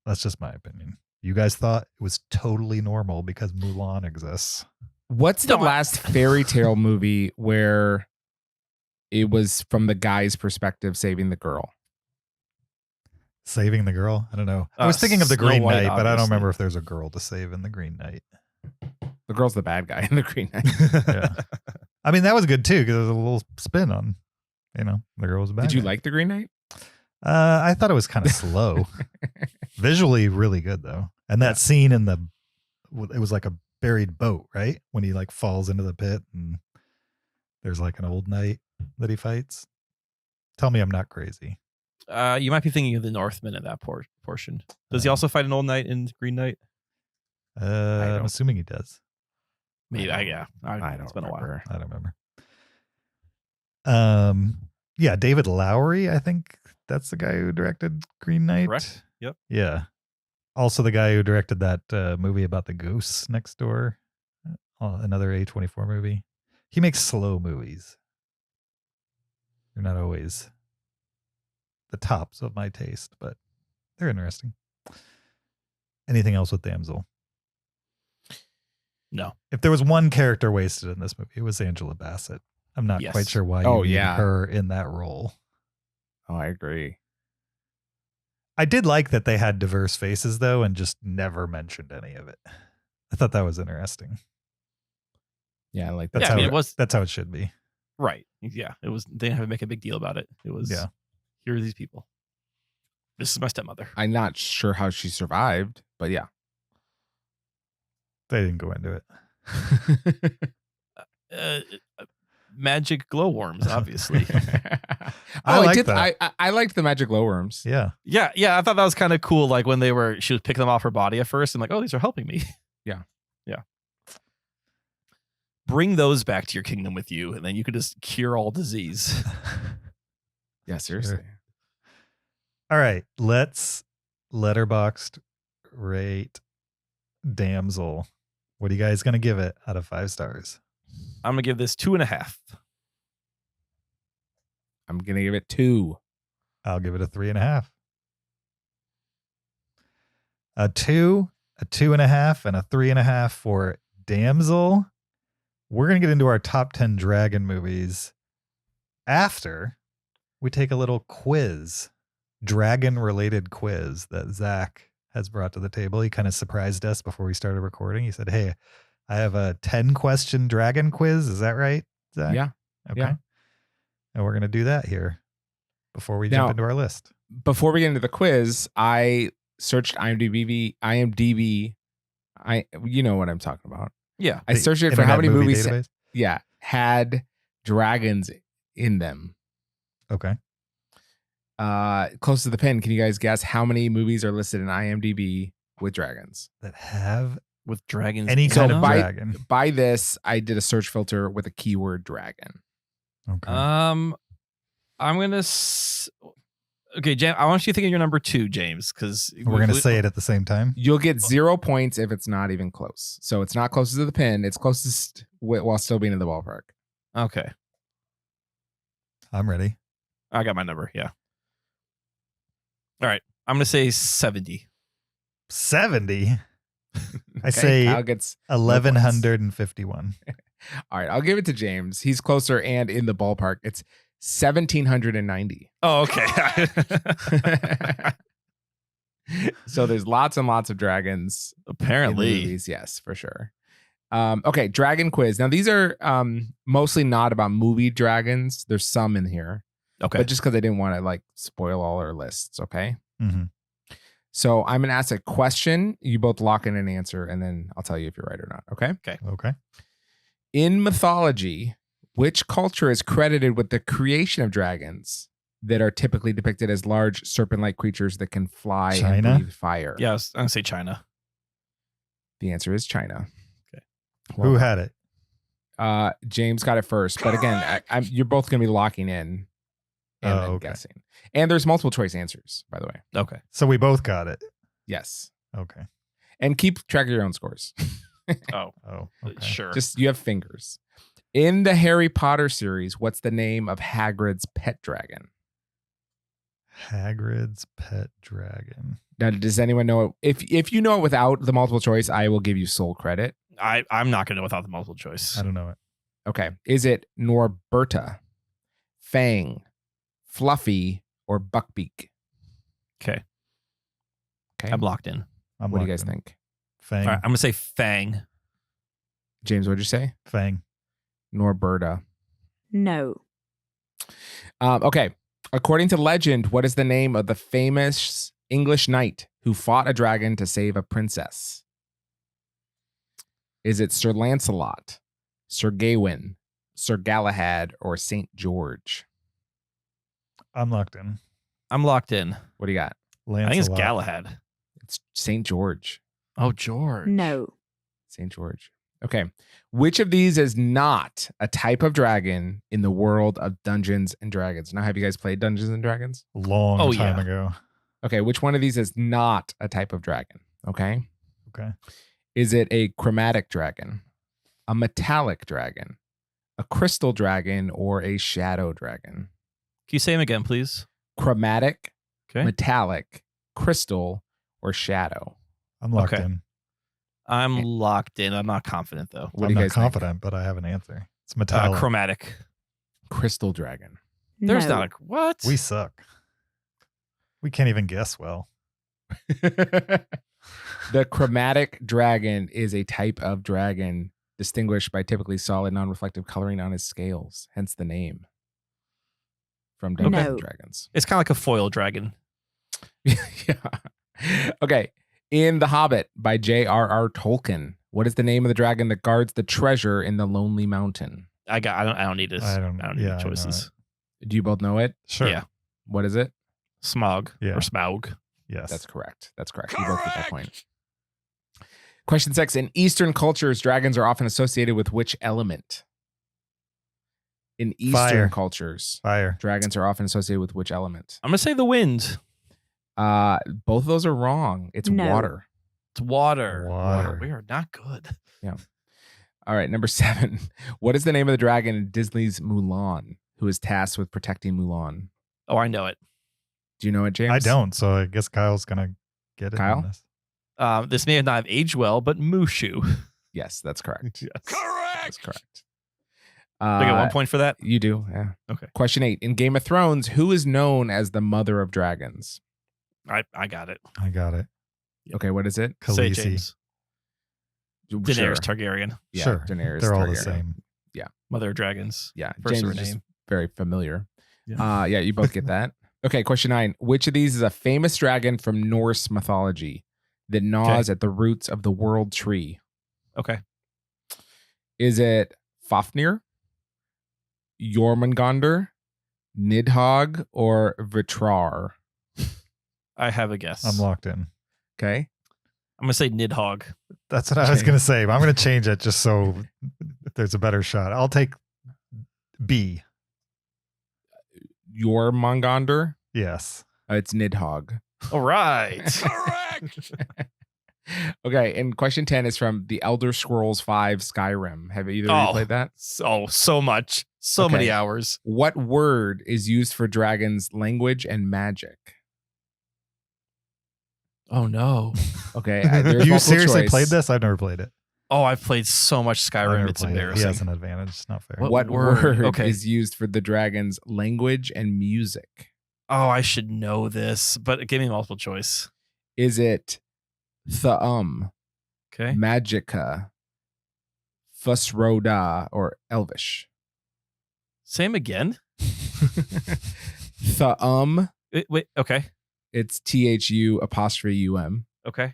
that's just my opinion. You guys thought it was totally normal because Mulan exists. What's the last fairy tale movie where it was from the guy's perspective saving the girl? Saving the girl? I don't know. I was thinking of the Snow Green White, Knight, but I don't obviously. remember if there's a girl to save in the Green Knight. The girl's the bad guy in the Green Knight. Yeah. I mean, that was good too because there was a little spin on, the girl was a bad Did you guy. like the Green Knight? I thought it was kind of slow. Visually really good though. And that scene it was like a buried boat, right? When he like falls into the pit and there's like an old knight that he fights. Tell me I'm not crazy. You might be thinking of the Northman in that portion. Does he also fight an old knight in Green Knight? I'm assuming he does. Maybe. I don't It's been a while. remember. I don't remember. Yeah, David Lowery, I think that's the guy who directed Green Knight. Correct. Yep. Yeah. Also the guy who directed that movie about the ghosts next door. Another A24 movie. He makes slow movies. They're not always the tops of my taste, but they're interesting. Anything else with Damsel? No. If there was one character wasted in this movie, it was Angela Bassett. I'm not Yes. quite sure why you need her in that role. Oh, I agree. I did like that they had diverse faces though and just never mentioned any of it. I thought that was interesting. Yeah, I like That's that. how that's how it should be. Right. Yeah. It was. They didn't have to make a big deal about it. It was. Yeah. Here are these people. This is my stepmother. I'm not sure how she survived, but yeah. They didn't go into it. Magic glowworms, obviously. I like did. that. I liked the magic glowworms. Yeah. Yeah. I thought that was kind of cool. Like when she was picking them off her body at first, and like, oh, these are helping me. Yeah. Bring those back to your kingdom with you, and then you could just cure all disease. Yeah, seriously. Sure. All right, let's letterboxed rate Damsel. What are you guys gonna give it out of 5 stars? I'm gonna give this 2.5. I'm gonna give it 2. I'll give it a 3.5. A 2, a 2.5, and a 3.5 for Damsel. We're gonna get into our top 10 dragon movies after we take a little quiz, dragon-related quiz that Zach has brought to the table. He kind of surprised us before we started recording. He said, "Hey, I have a 10-question dragon quiz. Is that right, Zach?" Yeah. Okay. Yeah. And we're going to do that here before we jump into our list. Before we get into the quiz, I searched IMDb. You know what I'm talking about. Yeah. I searched it for how many Internet movie movies database? had dragons in them. Okay. Close to the pin, can you guys guess how many movies are listed in IMDb with dragons? That have With dragons. any in kind of them? dragon. By this, I did a search filter with a keyword dragon. Okay. I'm gonna Okay, James, I want you to think of your number 2, James, because We're going to say it at the same time. You'll get 0 points if it's not even close. So it's not closest to the pin. It's closest while still being in the ballpark. Okay. I'm ready. I got my number. Yeah. All right. I'm going to say 70. 70. I Okay, say Kyle gets 1,151. All right, I'll give it to James. He's closer and in the ballpark. It's 1,790. Oh, okay. So there's lots and lots of dragons. in the Apparently. movies, yes, for sure. Okay, dragon quiz. Now these are mostly not about movie dragons. There's some in here, Okay. but just because I didn't want to like spoil all our lists. Okay, Mhm. so I'm gonna ask a question. You both lock in an answer, and then I'll tell you if you're right or not. Okay. Okay. In mythology, which culture is credited with the creation of dragons that are typically depicted as large serpent-like creatures that can fly China? and breathe fire? Yeah, I'm going to say China. The answer is China. Okay. Who had it? James got it first, but again, you're both going to be locking in and then okay. guessing. And there's multiple choice answers, by the way. Okay. So we both got it. Yes. Okay. And keep track of your own scores. Oh, Oh, okay. sure. Just you have fingers. In the Harry Potter series, what's the name of Hagrid's pet dragon? Hagrid's pet dragon. Now, does anyone know it? If you know it without the multiple choice, I will give you sole credit. I'm not going to know without the multiple choice. I don't know it. Okay. Is it Norberta, Fang, Fluffy, or Buckbeak? Okay. Okay. I'm locked in. I'm What do you locked guys in. think? Fang. All right. I'm going to say Fang. James, what'd you say? Fang. Norberta. No. Okay. According to legend, what is the name of the famous English knight who fought a dragon to save a princess? Is it Sir Lancelot, Sir Gawain, Sir Galahad, or Saint George? I'm locked in. I'm locked in. What do you got? Lancelot. I think it's Galahad. It's Saint George. Oh, George. No. Saint George. Okay. Which of these is not a type of dragon in the world of Dungeons and Dragons? Now, have you guys played Dungeons and Dragons? Long Oh, time yeah. ago. Okay. Which one of these is not a type of dragon? Okay. Okay. Is it a chromatic dragon, a metallic dragon, a crystal dragon, or a shadow dragon? Can you say him again, please? Chromatic, Okay. metallic, crystal, or shadow? I'm locked Okay. in. I'm locked in. I'm not confident, though. What I'm do you not guys think? confident, but I have an answer. It's metallic. Chromatic. Crystal dragon. There's No. not a... What? We suck. We can't even guess well. The chromatic dragon is a type of dragon distinguished by typically solid, non-reflective coloring on his scales, hence the name from Dungeons and No. Dragons. It's kind of like a foil dragon. Yeah. Okay. In The Hobbit by J.R.R. Tolkien, what is the name of the dragon that guards the treasure in the Lonely Mountain? I don't need this. I don't- need yeah, I know choices. Do you both know it? Sure. Yeah. What is it? Smog Yeah. or Smaug. Yes. That's correct. That's correct. You both get that point. Question 6. In Eastern cultures, dragons are often associated with which element? In Eastern Fire. cultures, Fire. dragons are often associated with which element? I'm going to say the wind. Both of those are wrong. It's No. water. It's water. Water. Wow, we are not good. All right, number 7. What is the name of the dragon in Disney's Mulan, who is tasked with protecting Mulan? Oh, I know it. Do you know it, James? I don't, so I guess Kyle's going to get it. Kyle? on this. This may not have aged well, but Mushu. Yes, that's correct. Yes. That's correct. I get 1 point for that. You do, yeah. Okay. Question 8. In Game of Thrones, who is known as the mother of dragons? I got it. I got it. Okay, what is it? Say Khaleesi. James. Sure. Daenerys Targaryen. Yeah, Sure. Daenerys They're all the Targaryen. same. Mother of Dragons. Yeah, First James of is her just name. very familiar. Yeah. Yeah, you both get that. Okay, question 9. Which of these is a famous dragon from Norse mythology that gnaws at the roots of the world tree? Okay. Is it Fafnir, Jormungandr, Nidhogg, or Vitrar? I have a guess. I'm locked in. Okay. I'm going to say Nidhogg. That's what I was going to say, but I'm going to change it just so there's a better shot. I'll take B. Jormungandr. Yes. It's Nidhogg. All right. Correct. Okay, and question 10 is from The Elder Scrolls V Skyrim. Have either of you played that? So much. So Okay. many hours. What word is used for dragons' language and magic? Oh, no. Okay, there's You multiple seriously choice. played this? I've never played it. Oh, I've played so much I've Skyrim. never It's played it. He embarrassing. has an advantage. It's not fair. What What word? word Okay. is used for the dragon's language and music? Oh, I should know this, but give me multiple choice. Is it Okay. Magica, Fusroda, or Elvish? Same again. Wait. Okay. It's THU''UM. Okay.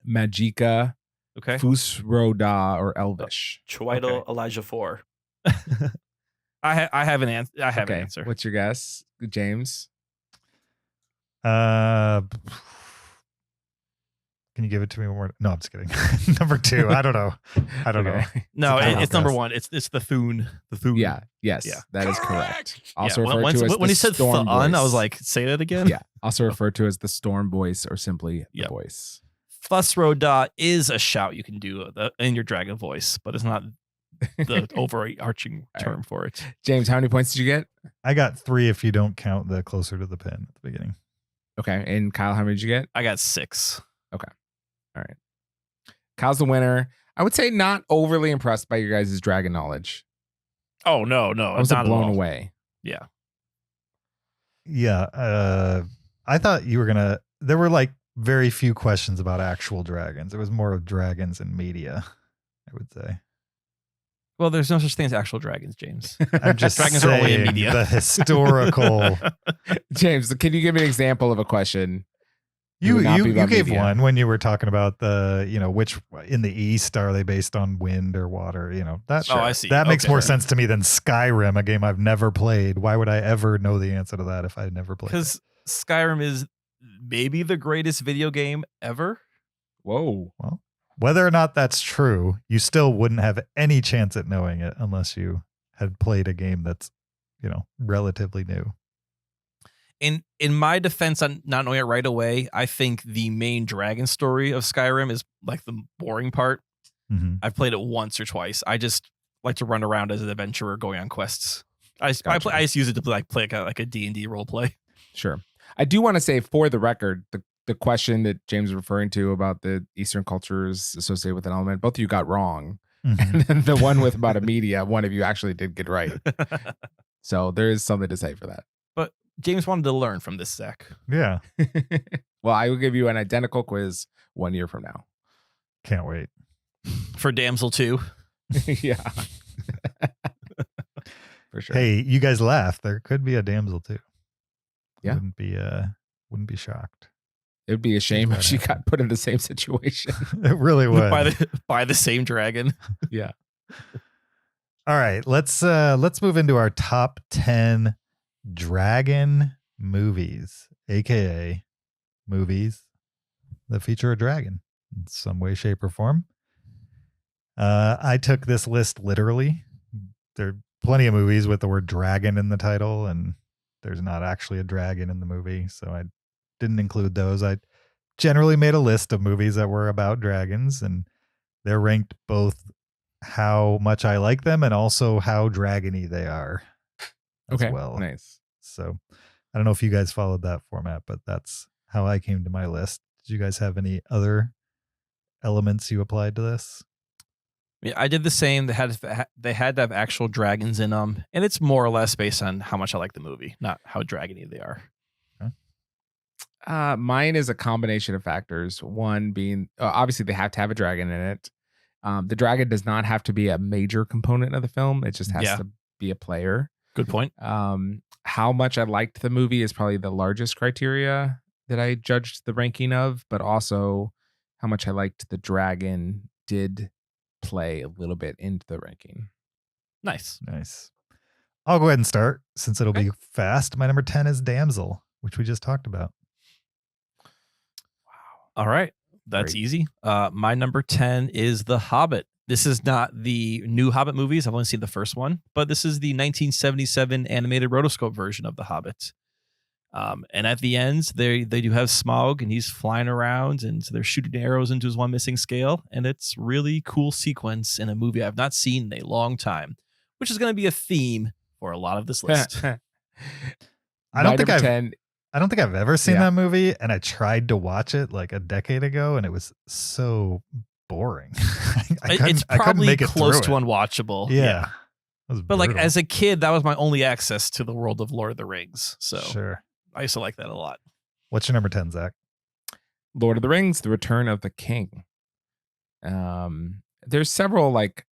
Magica, Okay. Fusroda, or Elvish. Chweidel Elijah 4. I have an answer. I have an Okay, answer. what's your guess, James? Can you give it to me one more? No, I'm just kidding. Number 2. I don't know. I don't know. Okay. No, It's a it's number guess. 1. It's the Thune. The Thune. Yeah. Yes. Yeah. That is correct. Correct. Also Yeah, referred to as when the he said storm Thun, I voice. was like, say that again. Yeah. Also referred to as the storm voice or simply Yep. the voice. Fusroda is a shout you can do in your dragon voice, but it's not the overarching term for it. James, how many points did you get? I got 3 if you don't count the closer to the pin at the beginning. Okay. And Kyle, how many did you get? I got 6. All right. Kyle's the winner. I would say not overly impressed by your guys' dragon knowledge. Oh no, I was not at blown all. away. Yeah. Yeah. I thought you were going to, there were like very few questions about actual dragons. It was more of dragons in media, I would say. Well, there's no such thing as actual dragons, James. I'm just Dragons are only in saying media. the historical. James, can you give me an example of a question? It You would not be you about gave media. one when you were talking about the, which in the East are they based on wind or water? That Oh, I see. that makes Okay. more sense to me than Skyrim, a game I've never played. Why would I ever know the answer to that if I had never played it? Because Skyrim is maybe the greatest video game ever. Whoa. Well, whether or not that's true, you still wouldn't have any chance at knowing it unless you had played a game that's, relatively new. In my defense on not knowing it right away, I think the main dragon story of Skyrim is like the boring part. Mm-hmm. I've played it once or twice. I just like to run around as an adventurer going on quests. I just use it to play like a D&D role play. Sure. I do want to say for the record, the question that James was referring to about the Eastern cultures associated with an element, both of you got wrong. Mm-hmm. And then the one with about a media, one of you actually did get right. So there is something to say for that. But James wanted to learn from this, Zach. Yeah. Well, I will give you an identical quiz 1 year from now. Can't wait. For Damsel 2. Yeah. For sure. Hey, you guys laugh. There could be a damsel too. Yeah. Wouldn't be shocked. It would be a shame if she got put in the same situation. It really would. by the same dragon. Yeah. All right, let's move into our top 10 dragon movies, aka movies that feature a dragon in some way, shape, or form. I took this list literally. There are plenty of movies with the word dragon in the title, and there's not actually a dragon in the movie, so I didn't include those. I generally made a list of movies that were about dragons, and they're ranked both how much I like them and also how dragony they are as Okay. well. Nice. So I don't know if you guys followed that format, but that's how I came to my list. Did you guys have any other elements you applied to this? Yeah, I did the same. They had to have actual dragons in them, and it's more or less based on how much I like the movie, not how dragony they are. Mine is a combination of factors. One being, obviously, they have to have a dragon in it. The dragon does not have to be a major component of the film. It just has to be a player. Good point. How much I liked the movie is probably the largest criteria that I judged the ranking of, but also how much I liked the dragon did play a little bit into the ranking. Nice. I'll go ahead and start since it'll be fast. My number 10 is Damsel, which we just talked about. All right. That's Great. easy. My number 10 is The Hobbit. This is not the new Hobbit movies. I've only seen the first one, but this is the 1977 animated rotoscope version of The Hobbit. And at the end, they do have Smaug, and he's flying around, and so they're shooting arrows into his one missing scale, and it's really cool sequence in a movie I've not seen in a long time, which is going to be a theme for a lot of this list. I don't think I've ever seen that movie, and I tried to watch it like a decade ago, and it was so boring. It's probably make it close to through it. unwatchable. Yeah. But like as a kid, that was my only access to the world of Lord of the Rings. So sure. I used to like that a lot. What's your number 10, Zach? Lord of the Rings: The Return of the King. There's several like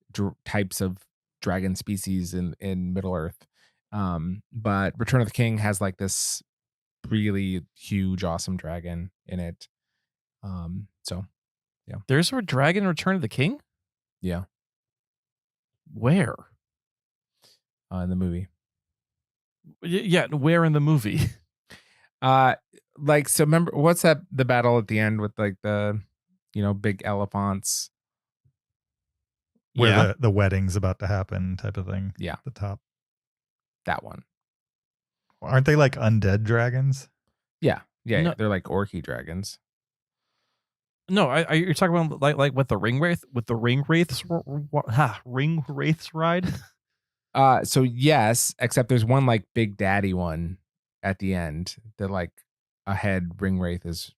types of dragon species in Middle Earth, but Return of the King has like this really huge, awesome dragon in it. So yeah, there's a dragon in Return of the King. Yeah, where? In the movie. Yeah, where in the movie? Like, so remember, what's that, the battle at the end with like the, big elephants? Where the wedding's about to happen type of thing. Yeah. At the top. That one. Aren't they like undead dragons? Yeah. Yeah. No. They're like orky dragons. No, you're talking about like with the ring wraiths ride? So yes, except there's one like big daddy one at the end that like a head ring wraith is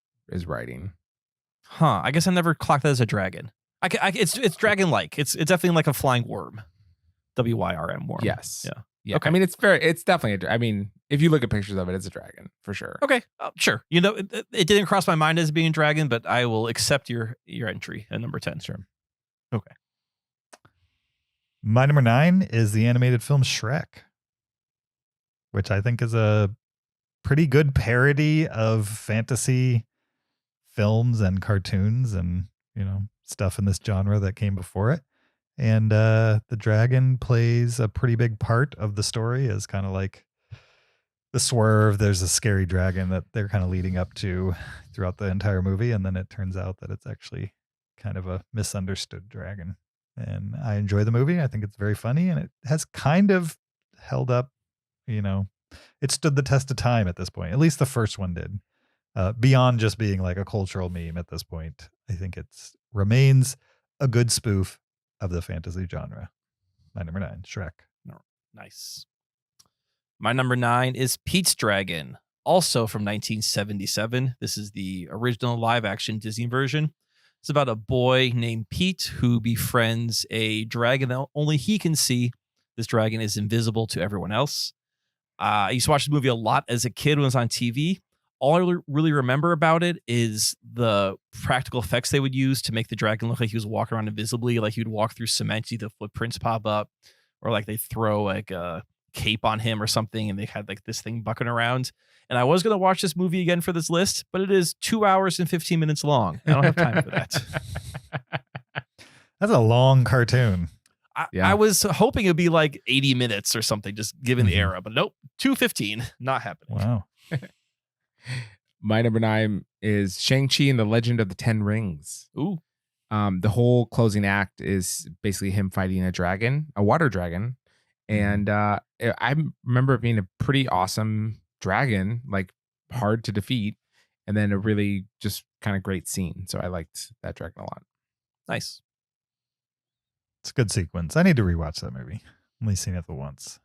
riding. Huh. I guess I never clocked that as a dragon. It's dragon like. It's definitely like a flying worm. WYRM worm. Yes. Yeah. Yeah. Okay. I mean, it's definitely if you look at pictures of it, it's a dragon for sure. Okay. Sure. It didn't cross my mind as being a dragon, but I will accept your entry at number 10. Sure. Okay. My number 9 is the animated film Shrek, which I think is a pretty good parody of fantasy films and cartoons and, stuff in this genre that came before it. And the dragon plays a pretty big part of the story as kind of like the swerve. There's a scary dragon that they're kind of leading up to throughout the entire movie. And then it turns out that it's actually kind of a misunderstood dragon. And I enjoy the movie. I think it's very funny, and it has kind of held up, it stood the test of time at this point. At least the first one did. Beyond just being like a cultural meme at this point, I think it's remains a good spoof of the fantasy genre. My number 9, Shrek. Nice. My number 9 is Pete's Dragon, also from 1977. This is the original live-action Disney version. It's about a boy named Pete who befriends a dragon that only he can see. This dragon is invisible to everyone else. I used to watch the movie a lot as a kid when it was on TV. All I really remember about it is the practical effects they would use to make the dragon look like he was walking around invisibly, like he would walk through cement, see the footprints pop up, or like they throw like a cape on him or something, and they had like this thing bucking around. And I was going to watch this movie again for this list, but it is 2 hours and 15 minutes long. I don't have time for that. That's a long cartoon. I was hoping it'd be like 80 minutes or something, just given the era, but nope, 2:15, not happening. Wow. My number 9 is Shang-Chi and the Legend of the Ten Rings. Ooh. The whole closing act is basically him fighting a water dragon. And I remember it being a pretty awesome dragon, like hard to defeat, and then a really just kind of great scene. So I liked that dragon a lot. Nice. It's a good sequence. I need to rewatch that movie. Only seen it the once.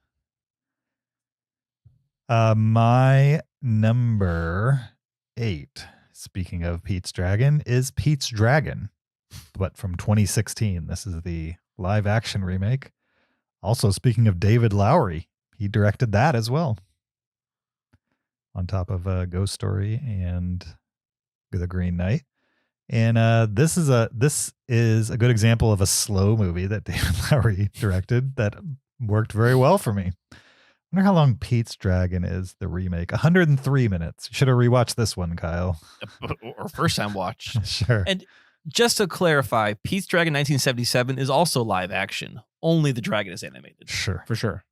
My number 8, speaking of Pete's Dragon, is Pete's Dragon, but from 2016. This is the live action remake. Also, speaking of David Lowery, he directed that as well. On top of Ghost Story and The Green Knight. And this is a good example of a slow movie that David Lowery directed that worked very well for me. I wonder how long Pete's Dragon is, the remake. 103 minutes. You should have rewatched this one, Kyle. Or first time watch. Sure. And just to clarify, Pete's Dragon 1977 is also live action. Only the dragon is animated. Sure. For sure.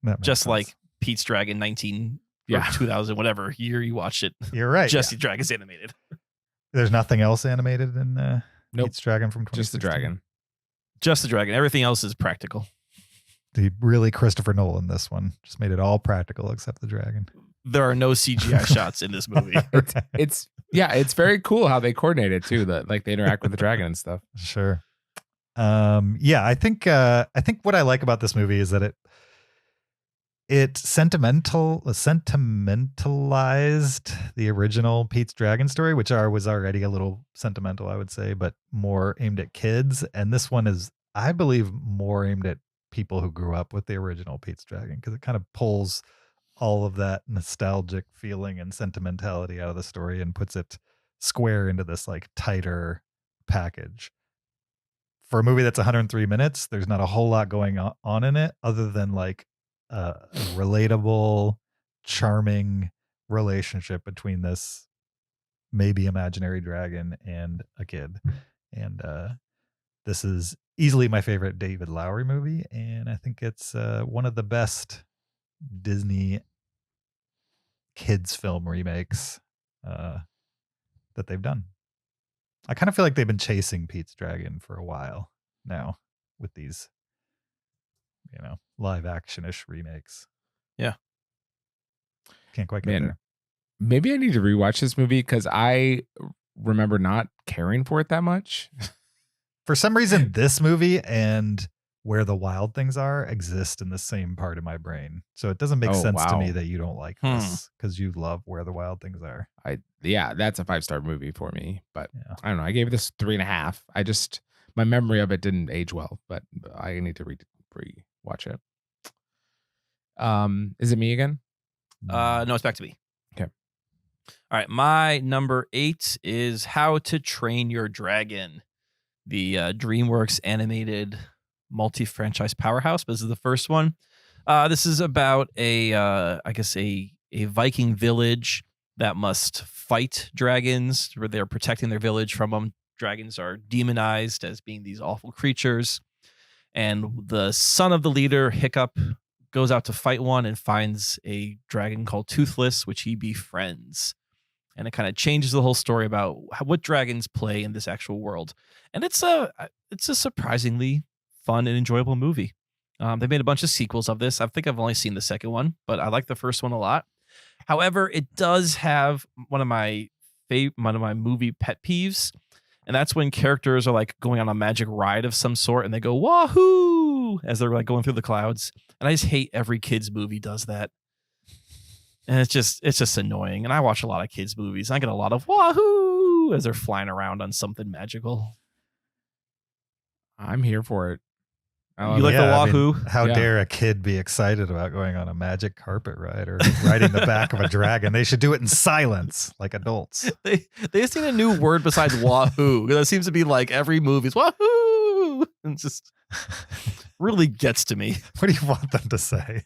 That makes Just sense. like Pete's Dragon 2000, whatever year you watched it. You're right. Just the dragon's animated. There's nothing else animated in Nope. Pete's Dragon from 2016? Just the dragon. Just the dragon. Everything else is practical. He really Christopher Nolan this one. Just made it all practical except the dragon. there are no CGI shots in this movie. It's very cool how they coordinate it too. That like they interact with the dragon and stuff. Sure. I think what I like about this movie is that it sentimentalized the original Pete's Dragon story, which was already a little sentimental, I would say, but more aimed at kids. And this one is, I believe, more aimed at people who grew up with the original Pete's Dragon, because it kind of pulls all of that nostalgic feeling and sentimentality out of the story and puts it square into this like tighter package. For a movie that's 103 minutes, there's not a whole lot going on in it other than like a relatable, charming relationship between this maybe imaginary dragon and a kid. And this is easily my favorite David Lowery movie, and I think it's one of the best Disney kids film remakes that they've done. I kind of feel like they've been chasing Pete's Dragon for a while now with these, live action-ish remakes. Yeah. Can't quite get there. Maybe I need to rewatch this movie because I remember not caring for it that much. For some reason, this movie and Where the Wild Things Are exist in the same part of my brain. So it doesn't make sense to me that you don't like this because you love Where the Wild Things Are. That's a 5-star movie for me, but I don't know. I gave this 3.5. My memory of it didn't age well, but I need to re-watch it. Is it me again? No, it's back to me. Okay. All right. My number 8 is How to Train Your Dragon, the DreamWorks animated multi-franchise powerhouse. But this is the first one. This is about a Viking village that must fight dragons, where they're protecting their village from them. Dragons are demonized as being these awful creatures. And the son of the leader, Hiccup, goes out to fight one and finds a dragon called Toothless, which he befriends. And it kind of changes the whole story about what dragons play in this actual world. And it's a surprisingly fun and enjoyable movie. They made a bunch of sequels of this. I think I've only seen the second one, but I like the first one a lot. However, it does have one of my movie pet peeves, and that's when characters are like going on a magic ride of some sort and they go wahoo as they're like going through the clouds. And I just hate every kids movie does that. And it's just annoying. And I watch a lot of kids movies. I get a lot of wahoo as they're flying around on something magical. I'm here for it. You like the wahoo? How dare a kid be excited about going on a magic carpet ride or riding the back of a dragon? They should do it in silence, like adults. They just need a new word besides wahoo. That seems to be like every movie's wahoo. And just really gets to me. What do you want them to say?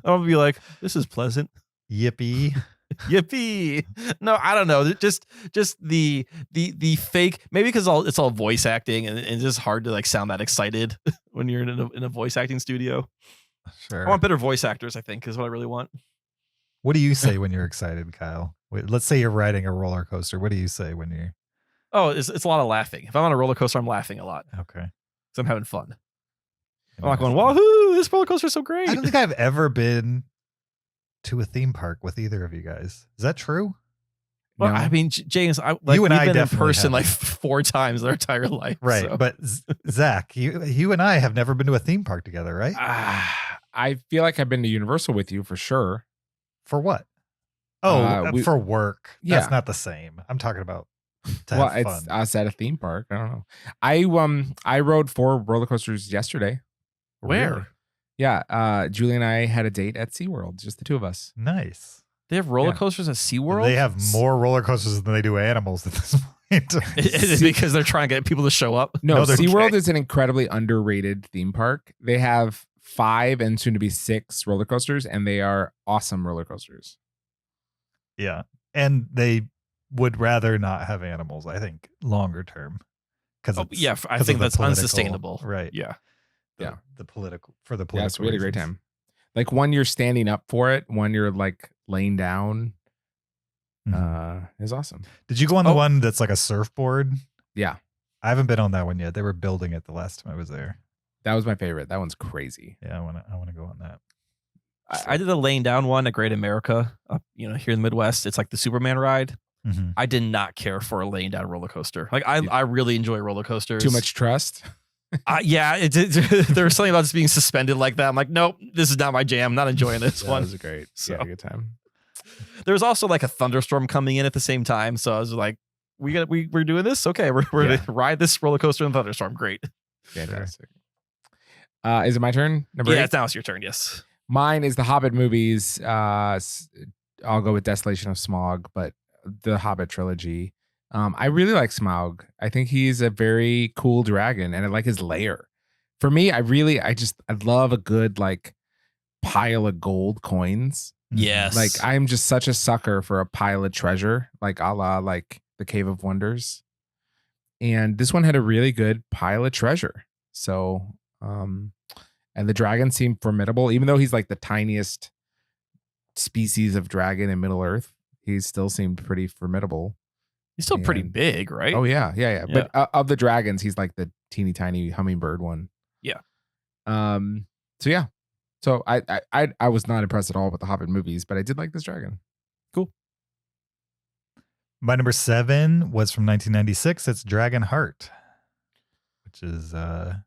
I'll be like, this is pleasant. Yippee. Yippee. No, I don't know. Just the fake, maybe because it's all voice acting and it's just hard to like sound that excited when you're in a voice acting studio. Sure. I want better voice actors, I think, is what I really want. What do you say when you're excited, Kyle? Wait, let's say you're riding a roller coaster. What do you say when you're... Oh, it's a lot of laughing. If I'm on a roller coaster, I'm laughing a lot. Okay. Because I'm having fun. I'm not going, wahoo, this roller coaster is so great. I don't think I've ever been to a theme park with either of you guys. Is that true? Well, No. I mean, James, You and I we've been in definitely person have. like 4 times our entire life. Right. So. But Zach, you and I have never been to a theme park together, right? I feel like I've been to Universal with you for sure. For what? Oh, we- for work. Yeah. That's not the same. I'm talking about to Well, have it's fun. us at a theme park. I don't know. I rode 4 roller coasters yesterday. Where? Really? Yeah, Julie and I had a date at SeaWorld, just the 2 of us. Nice. They have roller Yeah. coasters at SeaWorld? They have more roller coasters than they do animals at this point. Is it because they're trying to get people to show up? No, they're SeaWorld okay. is an incredibly underrated theme park. They have 5 and soon to be 6 roller coasters, and they are awesome roller coasters. Yeah. And they would rather not have animals, I think, longer term. Because I think that's unsustainable. Right. Yeah. Yeah. The political Yes, political we had a great reasons. time. Like one you're standing up for it, one you're like laying down. Is awesome. Did you go on the one that's like a surfboard? Yeah, I haven't been on that one yet. They were building it the last time I was there. that was my favorite. That one's crazy. Yeah, I want to go on that. I did a laying down one at Great America, up, here in the Midwest. It's like the Superman ride. Mhm. I did not care for a laying down roller coaster. Like I really enjoy roller coasters. Too much trust. Yeah, there was something about just being suspended like that. I'm like, nope, this is not my jam. I'm not enjoying this That one. was great. So- Yeah, good time. There was also like a thunderstorm coming in at the same time, so I was like, we're doing this. Okay, we're Yeah. gonna ride this roller coaster in thunderstorm. Great. Fantastic. Is it my turn? Number Yeah, 8? now it's your turn. Yes. Mine is the Hobbit movies. I'll go with Desolation of Smaug, but the Hobbit trilogy. I really like Smaug. I think he's a very cool dragon, and I like his lair. For me, I love a good like pile of gold coins. Yes. Like I'm just such a sucker for a pile of treasure, like a la like the Cave of Wonders. And this one had a really good pile of treasure. So, and the dragon seemed formidable, even though he's like the tiniest species of dragon in Middle Earth. He still seemed pretty formidable. He's still pretty And- big, right? Oh yeah. But of the dragons, he's like the teeny tiny hummingbird one. Yeah. So yeah. So I was not impressed at all with the Hobbit movies, but I did like this dragon. My number 7 was from 1996. It's Dragon Heart, which is a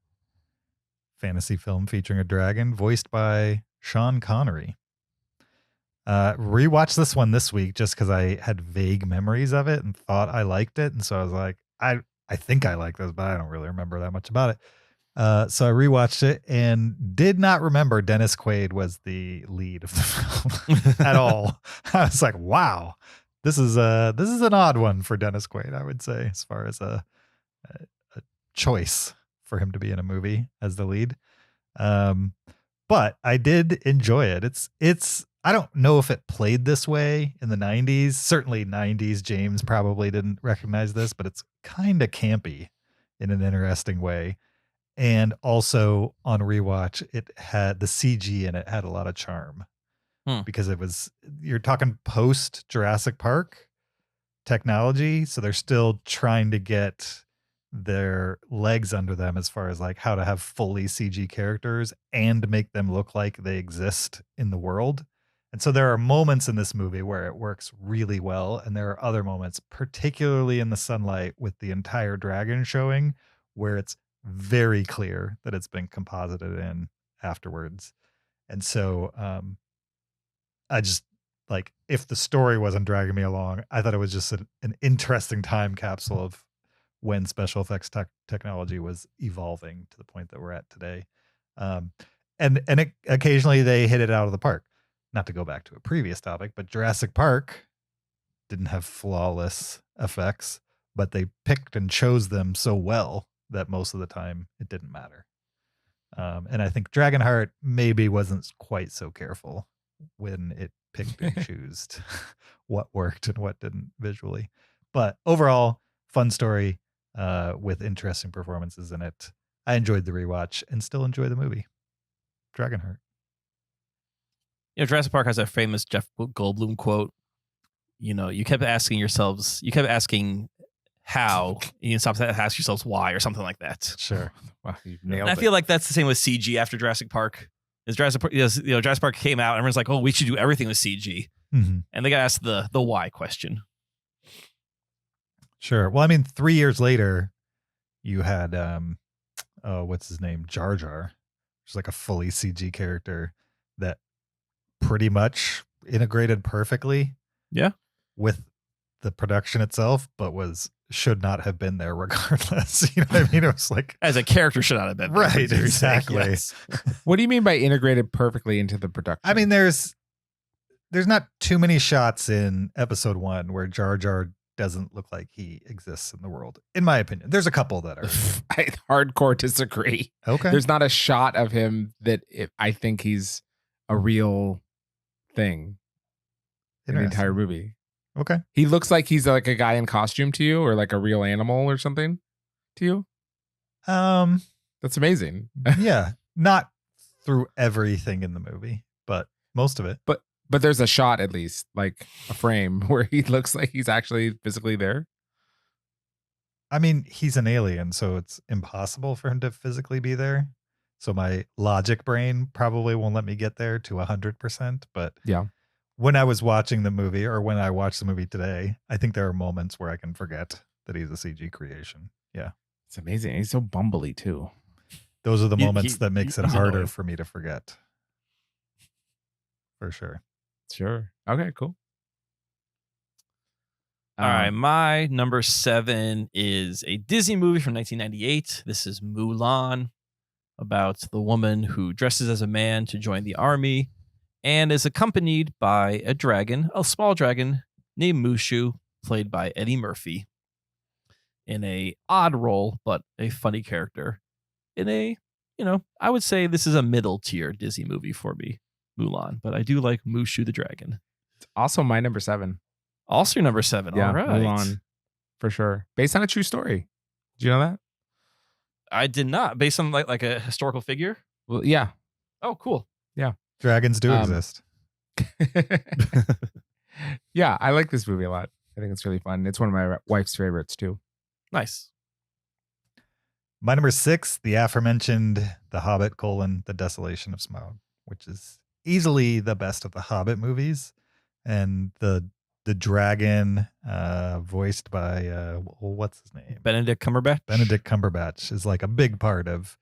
fantasy film featuring a dragon voiced by Sean Connery. Rewatched this one this week just because I had vague memories of it and thought I liked it. And so I was like, I think I like this, but I don't really remember that much about it. So I rewatched it and did not remember Dennis Quaid was the lead of the film at all. I was like, wow, this is an odd one for Dennis Quaid, I would say, as far as a choice for him to be in a movie as the lead. But I did enjoy it. It's I don't know if it played this way in the 90s. Certainly 90s James probably didn't recognize this, but it's kind of campy in an interesting way. And also on rewatch, it had the CG in it had a lot of charm because you're talking post Jurassic Park technology. So they're still trying to get their legs under them as far as like how to have fully CG characters and make them look like they exist in the world. And so there are moments in this movie where it works really well. And there are other moments, particularly in the sunlight with the entire dragon showing, where it's very clear that it's been composited in afterwards. And so I just like, if the story wasn't dragging me along, I thought it was just an interesting time capsule of when special effects technology was evolving to the point that we're at today. And occasionally they hit it out of the park. Not to go back to a previous topic, but Jurassic Park didn't have flawless effects, but they picked and chose them so well that most of the time it didn't matter. And I think Dragonheart maybe wasn't quite so careful when it picked and chose what worked and what didn't visually. But overall, fun story with interesting performances in it. I enjoyed the rewatch and still enjoy the movie. Dragonheart. Jurassic Park has a famous Jeff Goldblum quote. You kept asking how, you stop to ask yourselves why or something like that. Sure. Wow, you And nailed I it. feel like that's the same with CG after Jurassic Park. Jurassic Park came out, and everyone's like, oh, we should do everything with CG. Mm-hmm. And they got asked the why question. Sure. Well, I mean, 3 years later, you had what's his name? Jar Jar, which is like a fully CG character that pretty much integrated perfectly. Yeah. With the production itself, but should not have been there regardless. You know what I mean? It was like As a character should not have been there. Right, You're saying, exactly. yes. What do you mean by integrated perfectly into the production? I mean, there's not too many shots in episode 1 where Jar Jar doesn't look like he exists in the world, in my opinion. There's a couple that are I hardcore disagree. okay. There's not a shot of him that I think he's a real thing in the entire Interesting. movie. Okay. He looks like he's like a guy in costume to you, or like a real animal or something to you. That's amazing. Yeah, not through everything in the movie, but most of it. But there's a shot, at least like a frame, where he looks like he's actually physically there. I mean, he's an alien, so it's impossible for him to physically be there. So my logic brain probably won't let me get there to 100%. But Yeah. when I was watching the movie, or when I watched the movie today, I think there are moments where I can forget that he's a CG creation. Yeah. It's amazing. He's so bumbly too. Those are the He- moments he- that makes it he's harder annoying. for me to forget. For sure. Sure. Okay, cool. All right, my number 7 is a Disney movie from 1998. This is Mulan, about the woman who dresses as a man to join the army and is accompanied by a dragon, a small dragon named Mushu, played by Eddie Murphy, in a odd role, but a funny character. In a, I would say this is a middle tier Disney movie for me, Mulan, but I do like Mushu the dragon. It's also my number 7. Also your number 7. Yeah, All right. Mulan, for sure. Based on a true story. Do you know that? I did not. Based on like a historical figure? Well, yeah. Oh, cool. Dragons do exist. Yeah, I like this movie a lot. I think it's really fun. It's one of my wife's favorites too. Nice. My number 6, the aforementioned The Hobbit: The Desolation of Smaug, which is easily the best of the Hobbit movies. And the dragon, voiced by what's his name? Benedict Cumberbatch. Benedict Cumberbatch is like a big part of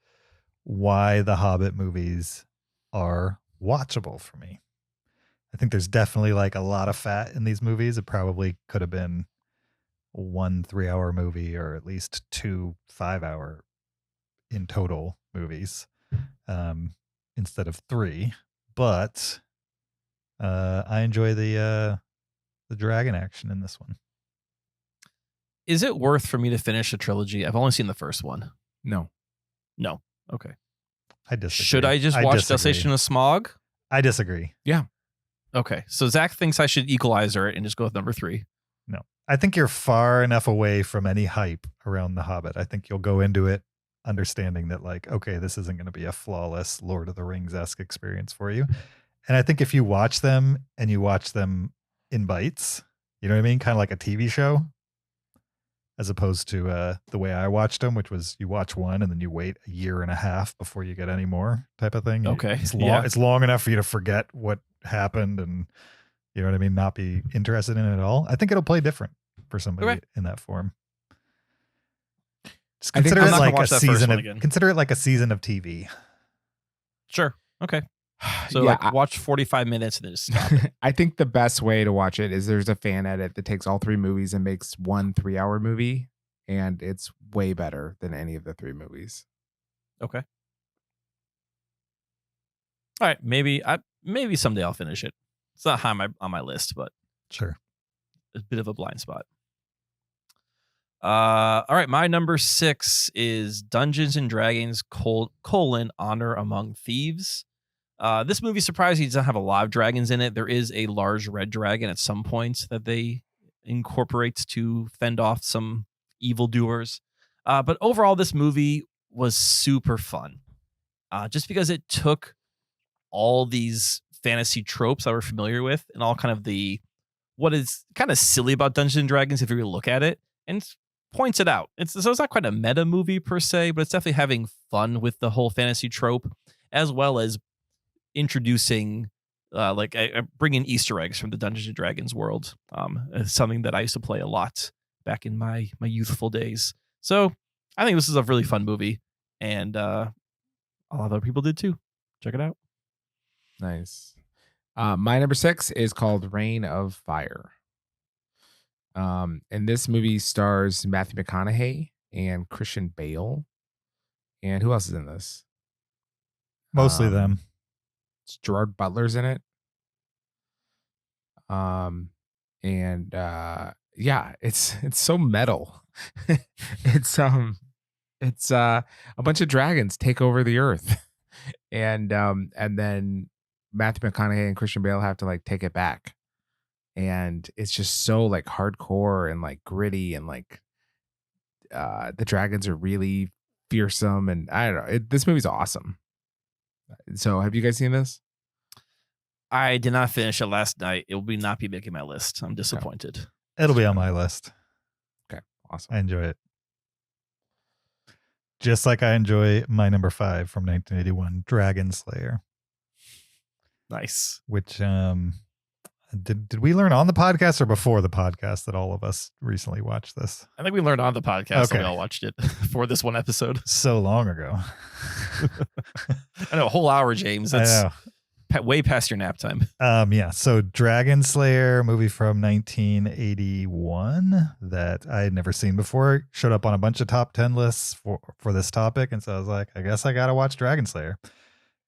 why the Hobbit movies are watchable for me. I think there's definitely like a lot of fat in these movies. It probably could have been 1 3-hour movie, or at least 2 5-hour in total movies, instead of 3. But I enjoy the dragon action in this one. Is it worth for me to finish a trilogy? I've only seen the first one. No. No. Okay. I disagree. Should I just watch disagree. Desolation of Smog? I disagree. Okay. So Zach thinks I should equalizer it and just go with number 3. No, I think you're far enough away from any hype around The Hobbit. I think you'll go into it understanding that, like, okay, this isn't going to be a flawless Lord of the Rings-esque experience for you. And I think if you watch them and you watch them in bites, you know what I mean? Kind of like a TV show, as opposed to the way I watched them, which was you watch one and then you wait a year and a half before you get any more type of thing. Okay. It's long enough for you to forget what happened and, you know what I mean, not be interested in it at all. I think it'll play different for somebody in that form. Just consider it like a season of TV. Sure. Okay. So Yeah, watch 45 minutes and then just stop it. I think the best way to watch it is there's a fan edit that takes all 3 movies and makes 1 3-hour movie, and it's way better than any of the 3 movies. Okay. All right. Maybe someday I'll finish it. It's not high on my list, but Sure. a bit of a blind spot. All right. My number 6 is Dungeons and Dragons: Honor Among Thieves. This movie surprisingly doesn't have a lot of dragons in it. There is a large red dragon at some points that they incorporate to fend off some evildoers. But overall, this movie was super fun. Just because it took all these fantasy tropes that we're familiar with and all kind of what is kind of silly about Dungeons and Dragons if you really look at it, and points it out. So it's not quite a meta movie per se, but it's definitely having fun with the whole fantasy trope, as well as introducing bringing Easter eggs from the Dungeons and Dragons world. It's something that I used to play a lot back in my youthful days. So I think this is a really fun movie, and a lot of other people did too. Check it out. Nice. My number 6 is called Reign of Fire. And this movie stars Matthew McConaughey and Christian Bale. And who else is in this? Mostly them. Gerard Butler's in it. It's so metal. it's a bunch of dragons take over the earth. And then Matthew McConaughey and Christian Bale have to like take it back. And it's just so like hardcore and like gritty, and like the dragons are really fearsome, and I don't know. This movie's awesome. So have you guys seen this? I did not finish it last night. It will not be making my list. I'm disappointed. It'll be on my list. Okay, awesome. I enjoy it. Just like I enjoy my number 5 from 1981, Dragon Slayer, Nice. which did we learn on the podcast or before the podcast that all of us recently watched this? I think we learned on the podcast that Okay. we all watched it for this one episode. So long ago. I know, a whole hour, James. I That's know. way past your nap time. Yeah. So Dragon Slayer, movie from 1981 that I had never seen before, showed up on a bunch of top 10 lists for this topic. And so I was like, I guess I got to watch Dragon Slayer.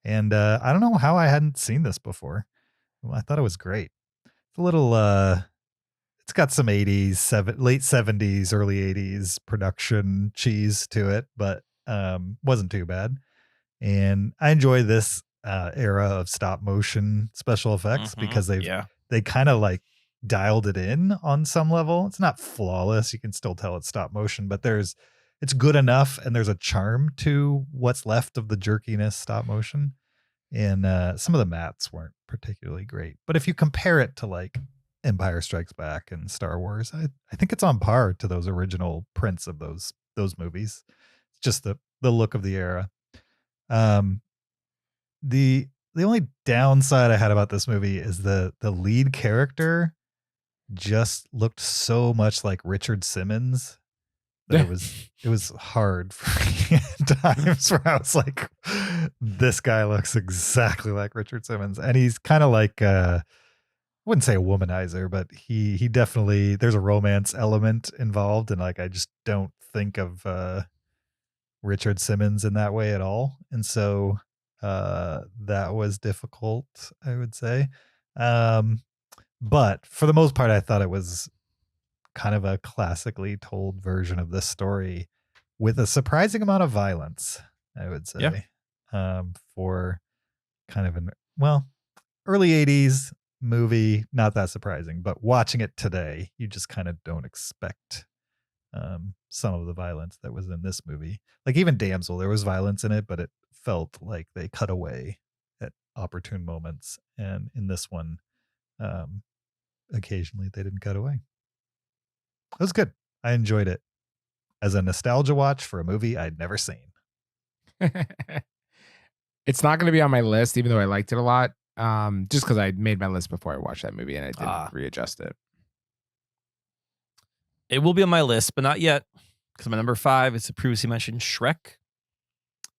And I don't know how I hadn't seen this before. Well, I thought it was great. It's a little, it's got some 80s, late 70s, early 80s production cheese to it, but wasn't too bad. And I enjoy this era of stop motion special effects because they kind of like dialed it in on some level. It's not flawless. You can still tell it's stop motion, but it's good enough. And there's a charm to what's left of the jerkiness stop motion. And some of the mats weren't particularly great. But if you compare it to like Empire Strikes Back and Star Wars, I think it's on par to those original prints of those movies. It's just the look of the era. The only downside I had about this movie is the lead character just looked so much like Richard Simmons that it was hard for me at times where I was like, this guy looks exactly like Richard Simmons. And he's kind of like I wouldn't say a womanizer, but he definitely, there's a romance element involved, and like I just don't think of Richard Simmons in that way at all. And so that was difficult, I would say. But for the most part, I thought it was kind of a classically told version of this story with a surprising amount of violence, I would say. For kind of early 80s movie, not that surprising, but watching it today, you just kind of don't expect some of the violence that was in this movie. Like even Damsel, there was violence in it, but it felt like they cut away at opportune moments. And in this one, occasionally they didn't cut away. It was good. I enjoyed it as a nostalgia watch for a movie I'd never seen. It's not going to be on my list, even though I liked it a lot. Just because I made my list before I watched that movie and I didn't readjust it. It will be on my list, but not yet, because my number 5 is the previously mentioned Shrek.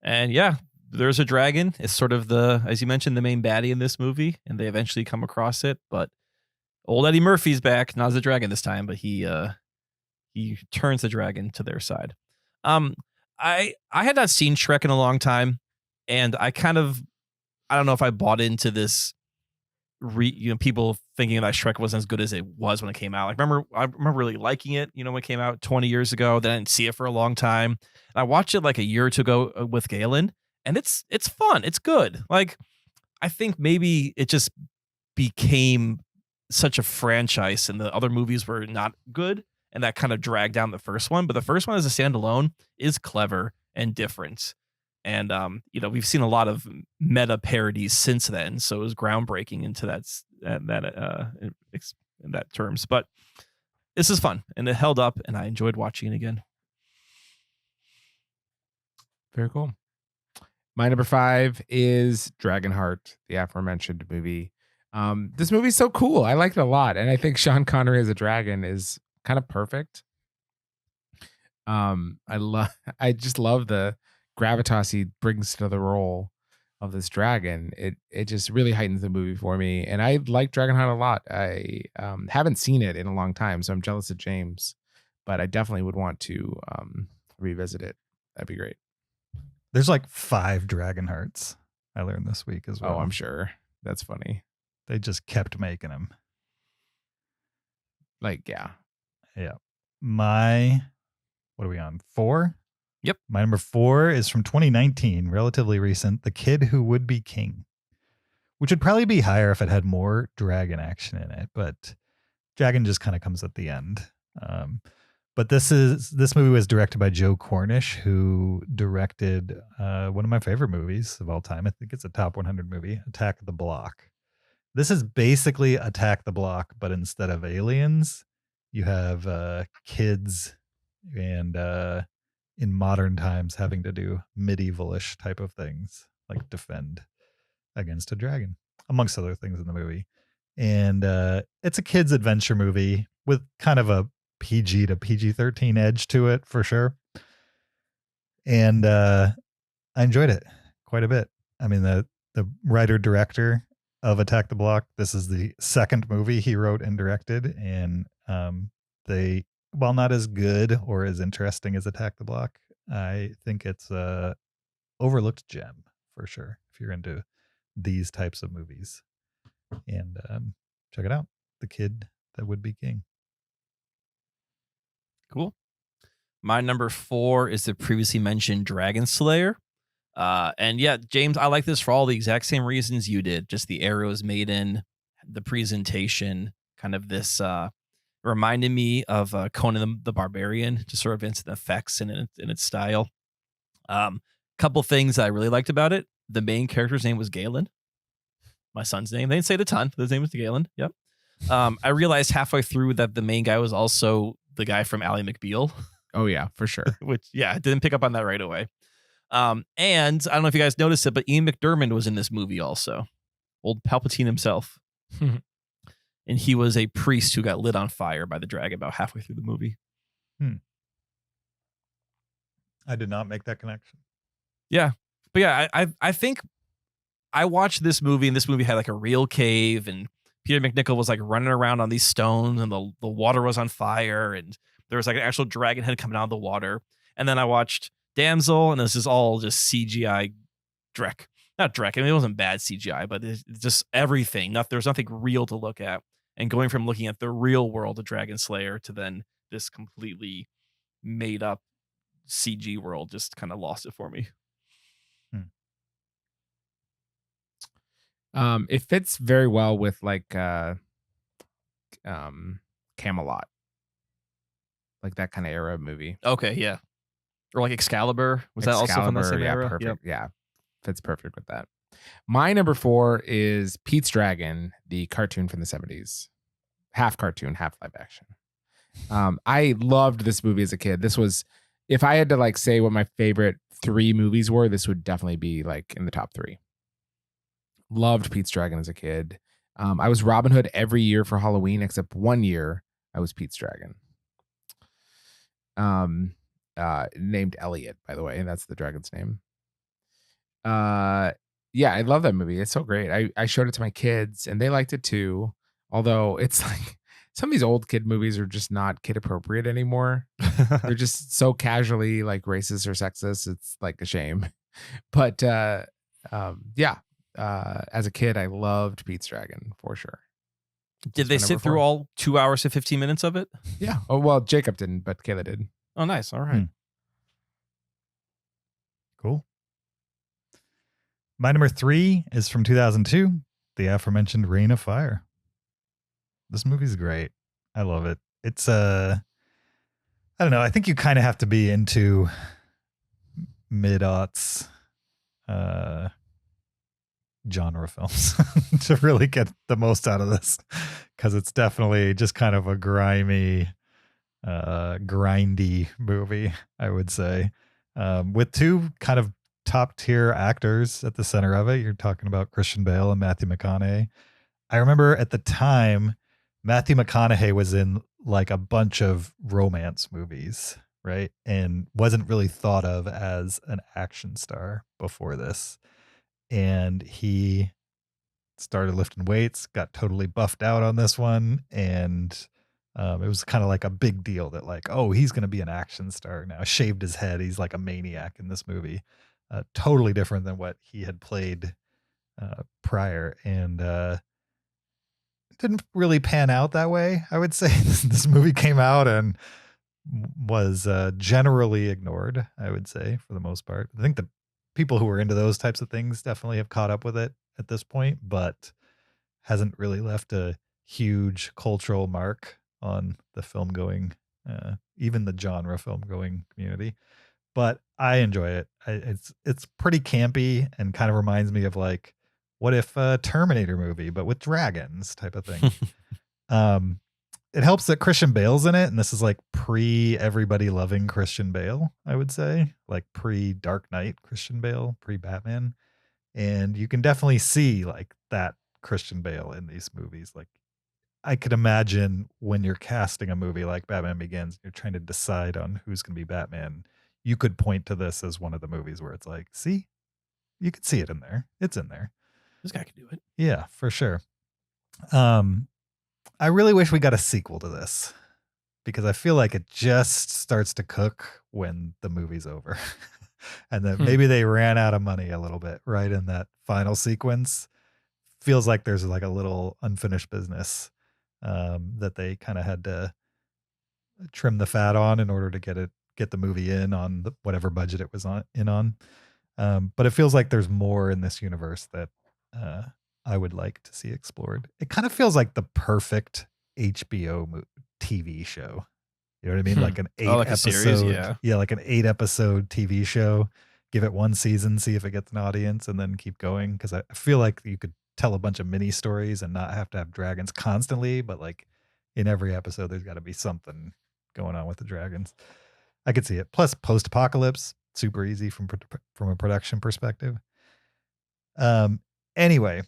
And yeah, there's a dragon. It's sort of as you mentioned, the main baddie in this movie, and they eventually come across it. But old Eddie Murphy's back, not as a dragon this time, but he turns the dragon to their side. I had not seen Shrek in a long time, and I don't know if I bought into this. People thinking that Shrek wasn't as good as it was when it came out. I remember really liking it, when it came out 20 years ago. Then I didn't see it for a long time. And I watched it like a year or two ago with Galen, and it's fun. It's good. Like, I think maybe it just became such a franchise, and the other movies were not good, and that kind of dragged down the first one. But the first one as a standalone is clever and different. And, we've seen a lot of meta parodies since then. So it was groundbreaking into in that terms. But this is fun, and it held up, and I enjoyed watching it again. Very cool. My number 5 is Dragonheart, the aforementioned movie. This movie's so cool. I like it a lot. And I think Sean Connery as a dragon is kind of perfect. I just love the gravitas he brings to the role of this dragon. It just really heightens the movie for me, and I like Dragonheart a lot. I haven't seen it in a long time, so I'm jealous of James, but I definitely would want to revisit it. That'd be great. There's like 5 Dragonhearts I learned this week as well. Oh, I'm sure. That's funny. They just kept making them. Like, yeah. What are we on? 4? Yep. My number 4 is from 2019, relatively recent. The Kid Who Would Be King, which would probably be higher if it had more dragon action in it, but dragon just kind of comes at the end. But this movie was directed by Joe Cornish, who directed one of my favorite movies of all time. I think it's a top 100 movie, Attack the Block. This is basically Attack the Block, but instead of aliens, you have kids and in modern times having to do medievalish type of things, like defend against a dragon, amongst other things in the movie. And it's a kid's adventure movie with kind of a PG to PG-13 edge to it for sure. And I enjoyed it quite a bit. I mean, the writer director of Attack the Block, this is the second movie he wrote and directed, and they, while not as good or as interesting as Attack the Block, I think it's a overlooked gem for sure if you're into these types of movies. And check it out, The Kid That Would Be King. Cool. My number 4 is the previously mentioned Dragon Slayer. And yeah, James, I like this for all the exact same reasons you did. Just the arrows maiden, the presentation, kind of this reminded me of Conan the Barbarian, just sort of its effects and in its style. Couple things I really liked about it. The main character's name was Galen. My son's name. They didn't say it a ton, but his name was Galen. Yep. I realized halfway through that the main guy was also the guy from Ally McBeal. Oh yeah, for sure. Which, yeah, I didn't pick up on that right away. And I don't know if you guys noticed it, but Ian McDiarmid was in this movie also. Old Palpatine himself. And he was a priest who got lit on fire by the dragon about halfway through the movie. I did not make that connection. Yeah. But yeah, I think I watched this movie, and this movie had like a real cave, and Peter McNichol was like running around on these stones, and the water was on fire, and there was like an actual dragon head coming out of the water. And then I watched Damsel, and this is all just CGI Drek. Not Drek. I mean, it wasn't bad CGI, but it's just everything. There's nothing real to look at. And going from looking at the real world of Dragon Slayer to then this completely made up CG world just kind of lost it for me. It fits very well with like Camelot, like that kind of era of movie. Okay, yeah. Or like Excalibur. Was that also from the same era? Perfect. Yep. Yeah, fits perfect with that. My number 4 is Pete's Dragon, the cartoon from the 70s. Half cartoon, half live action. I loved this movie as a kid. This was, if I had to like say what my favorite 3 movies were, this would definitely be like in the top 3. Loved Pete's Dragon as a kid. I was Robin Hood every year for Halloween, except one year I was Pete's Dragon. Named Elliot, by the way, and that's the dragon's name. Yeah, I love that movie. It's so great. I showed it to my kids and they liked it too. Although it's like some of these old kid movies are just not kid appropriate anymore. They're just so casually like racist or sexist. It's like a shame. But yeah. As a kid, I loved Pete's Dragon for sure. Did they sit through all 2 hours and 15 minutes of it? Yeah. Oh, well, Jacob didn't, but Kayla did. Oh, nice. All right. Cool. My number 3 is from 2002, the aforementioned Reign of Fire. This movie's great. I love it. It's I don't know. I think you kind of have to be into mid-aughts genre films to really get the most out of this, because it's definitely just kind of a grimy, grindy movie, I would say, with 2 kind of top tier actors at the center of it. You're talking about Christian Bale and Matthew McConaughey. I remember at the time, Matthew McConaughey was in like a bunch of romance movies, right? And wasn't really thought of as an action star before this. And he started lifting weights, got totally buffed out on this one. And it was kind of like a big deal that like, oh, he's going to be an action star now. Shaved his head. He's like a maniac in this movie. Totally different than what he had played prior. And it didn't really pan out that way, I would say. This movie came out and was generally ignored, I would say, for the most part. I think the people who are into those types of things definitely have caught up with it at this point, but hasn't really left a huge cultural mark on the film going, even the genre film going community. But I enjoy it. It's pretty campy and kind of reminds me of like, what if a Terminator movie, but with dragons type of thing. it helps that Christian Bale's in it, and this is like pre everybody loving Christian Bale, I would say, like pre Dark Knight Christian Bale, pre Batman, and you can definitely see like that Christian Bale in these movies. Like I could imagine when you're casting a movie like Batman Begins, you're trying to decide on who's going to be Batman. You could point to this as one of the movies where it's like, see, you could see it in there. It's in there. This guy can do it. Yeah, for sure. I really wish we got a sequel to this because I feel like it just starts to cook when the movie's over. And then maybe they ran out of money a little bit right in that final sequence. Feels like there's like a little unfinished business that they kind of had to trim the fat on in order to get the movie in on whatever budget it was on. But it feels like there's more in this universe that I would like to see explored. It kind of feels like the perfect HBO TV show. You know what I mean? Like an 8-episode series, yeah. Like an 8-episode TV show. Give it one season, see if it gets an audience, and then keep going. Because I feel like you could tell a bunch of mini stories and not have to have dragons constantly, but like in every episode, there's got to be something going on with the dragons. I could see it. Plus, post-apocalypse, super easy from a production perspective. Anyway,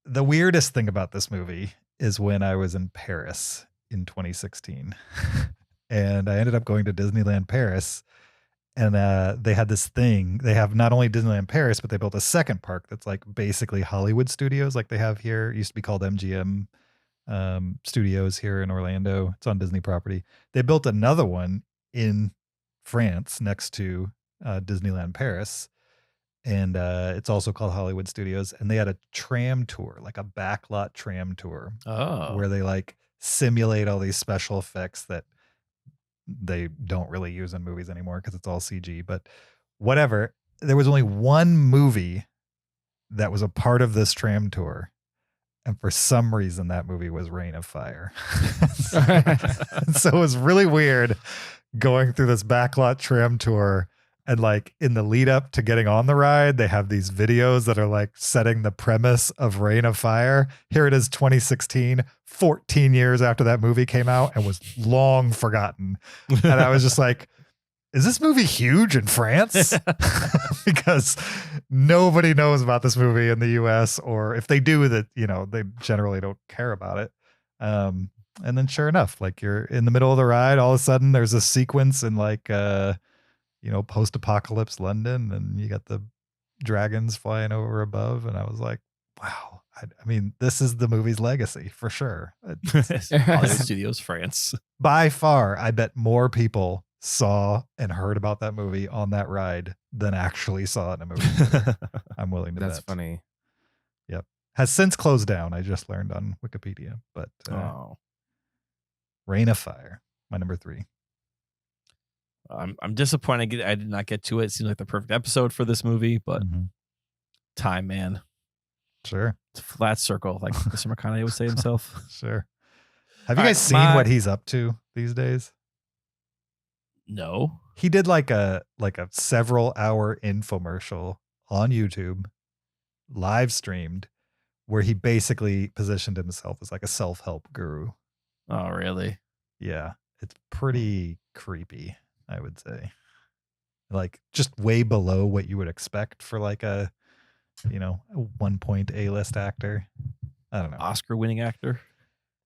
the weirdest thing about this movie is when I was in Paris in 2016 and I ended up going to Disneyland Paris, and they had this thing. They have not only Disneyland Paris, but they built a second park that's like basically Hollywood Studios like they have here. It used to be called MGM Studios here in Orlando. It's on Disney property. They built another one in France next to Disneyland Paris. And it's also called Hollywood Studios. And they had a tram tour, like a backlot tram tour, where they like simulate all these special effects that they don't really use in movies anymore because it's all CG. But whatever. There was only one movie that was a part of this tram tour. And for some reason, that movie was Reign of Fire. So it was really weird going through this backlot tram tour. And like in the lead up to getting on the ride, they have these videos that are like setting the premise of Reign of Fire. Here it is, 2016, 14 years after that movie came out and was long forgotten. And I was just like, is this movie huge in France? Because nobody knows about this movie in the US, or if they do, that, you know, they generally don't care about it. And then sure enough, like you're in the middle of the ride, all of a sudden there's a sequence in like, post-apocalypse London, and you got the dragons flying over above. And I was like, wow. I mean, this is the movie's legacy for sure. Hollywood Studios, France. By far, I bet more people saw and heard about that movie on that ride than actually saw it in a movie theater. I'm willing to bet. That's funny. Yep. Has since closed down. I just learned on Wikipedia. But Reign of Fire, my number 3. I'm disappointed I did not get to it. It seems like the perfect episode for this movie, but time, man. Sure. It's a flat circle, like Mr. McConaughey would say himself. Sure. Have you guys seen what he's up to these days? No. He did like a several hour infomercial on YouTube, live streamed, where he basically positioned himself as like a self-help guru. Oh, really? Yeah. It's pretty creepy, I would say. Like just way below what you would expect for like a 1-point A-list actor. I don't know. Oscar-winning actor.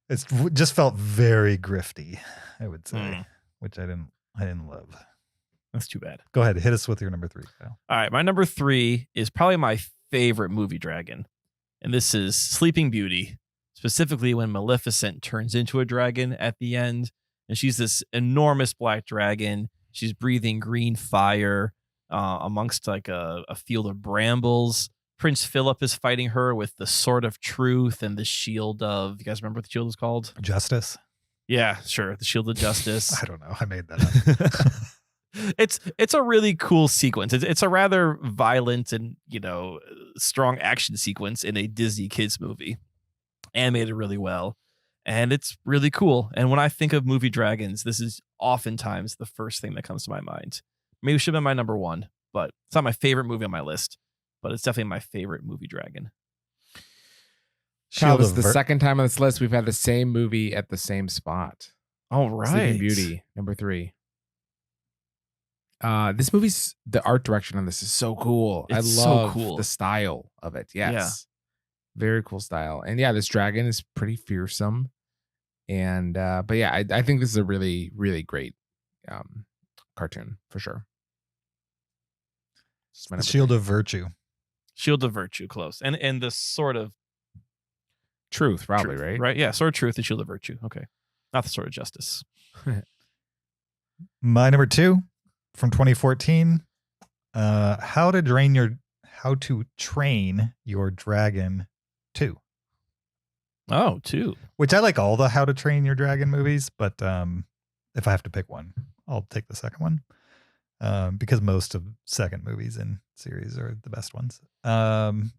It's just felt very grifty, I would say, which I didn't love. That's too bad. Go ahead, hit us with your number 3, Kyle. All right, my number 3 is probably my favorite movie dragon, and this is Sleeping Beauty. Specifically, when Maleficent turns into a dragon at the end, and she's this enormous black dragon. She's breathing green fire amongst like a field of brambles. Prince Philip is fighting her with the Sword of Truth and the Shield of... You guys remember what the shield is called? Justice? Yeah, sure. The Shield of Justice. I don't know. I made that up. It's a really cool sequence. It's a rather violent and, strong action sequence in a Disney kids movie. Animated really well. And it's really cool. And when I think of movie dragons, this is oftentimes the first thing that comes to my mind. Maybe it should have been my number 1, but it's not my favorite movie on my list. But it's definitely my favorite movie dragon. Kyle, Shield this of is the Ver- second time on this list we've had the same movie at the same spot. All right. Sleeping Beauty, number 3. This movie's the art direction on this is so cool. It's I so love cool. the style of it. Yes. Yeah. Very cool style. And yeah, this dragon is pretty fearsome. And but yeah, I think this is a really, really great cartoon for sure. It's my The number Shield 3. of Virtue. Shield of Virtue, close. And the sword of Truth, probably, truth, right? Right? Yeah, sword of truth and shield of virtue. Okay. Not the sword of justice. My number 2 from 2014. How to Train Your Dragon 2. Oh, 2. Which I like all the How to Train Your Dragon movies, but if I have to pick one, I'll take the second one. Because most of second movies in series are the best ones. The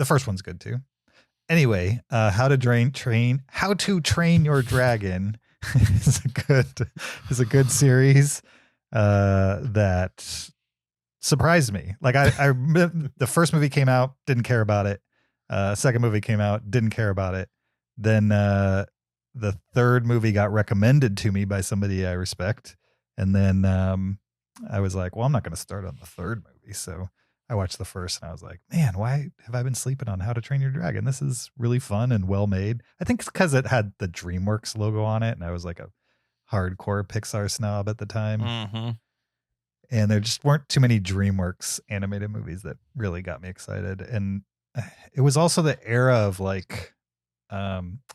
first one's good too. Anyway, How to Train Your Dragon is a good series that surprised me. Like I the first movie came out, didn't care about it. Second movie came out, didn't care about it. Then the third movie got recommended to me by somebody I respect. And then I was like, well, I'm not going to start on the third movie. So I watched the first and I was like, man, why have I been sleeping on How to Train Your Dragon? This is really fun and well made. I think it's because it had the DreamWorks logo on it. And I was like a hardcore Pixar snob at the time. Mm-hmm. And there just weren't too many DreamWorks animated movies that really got me excited. And it was also the era of like,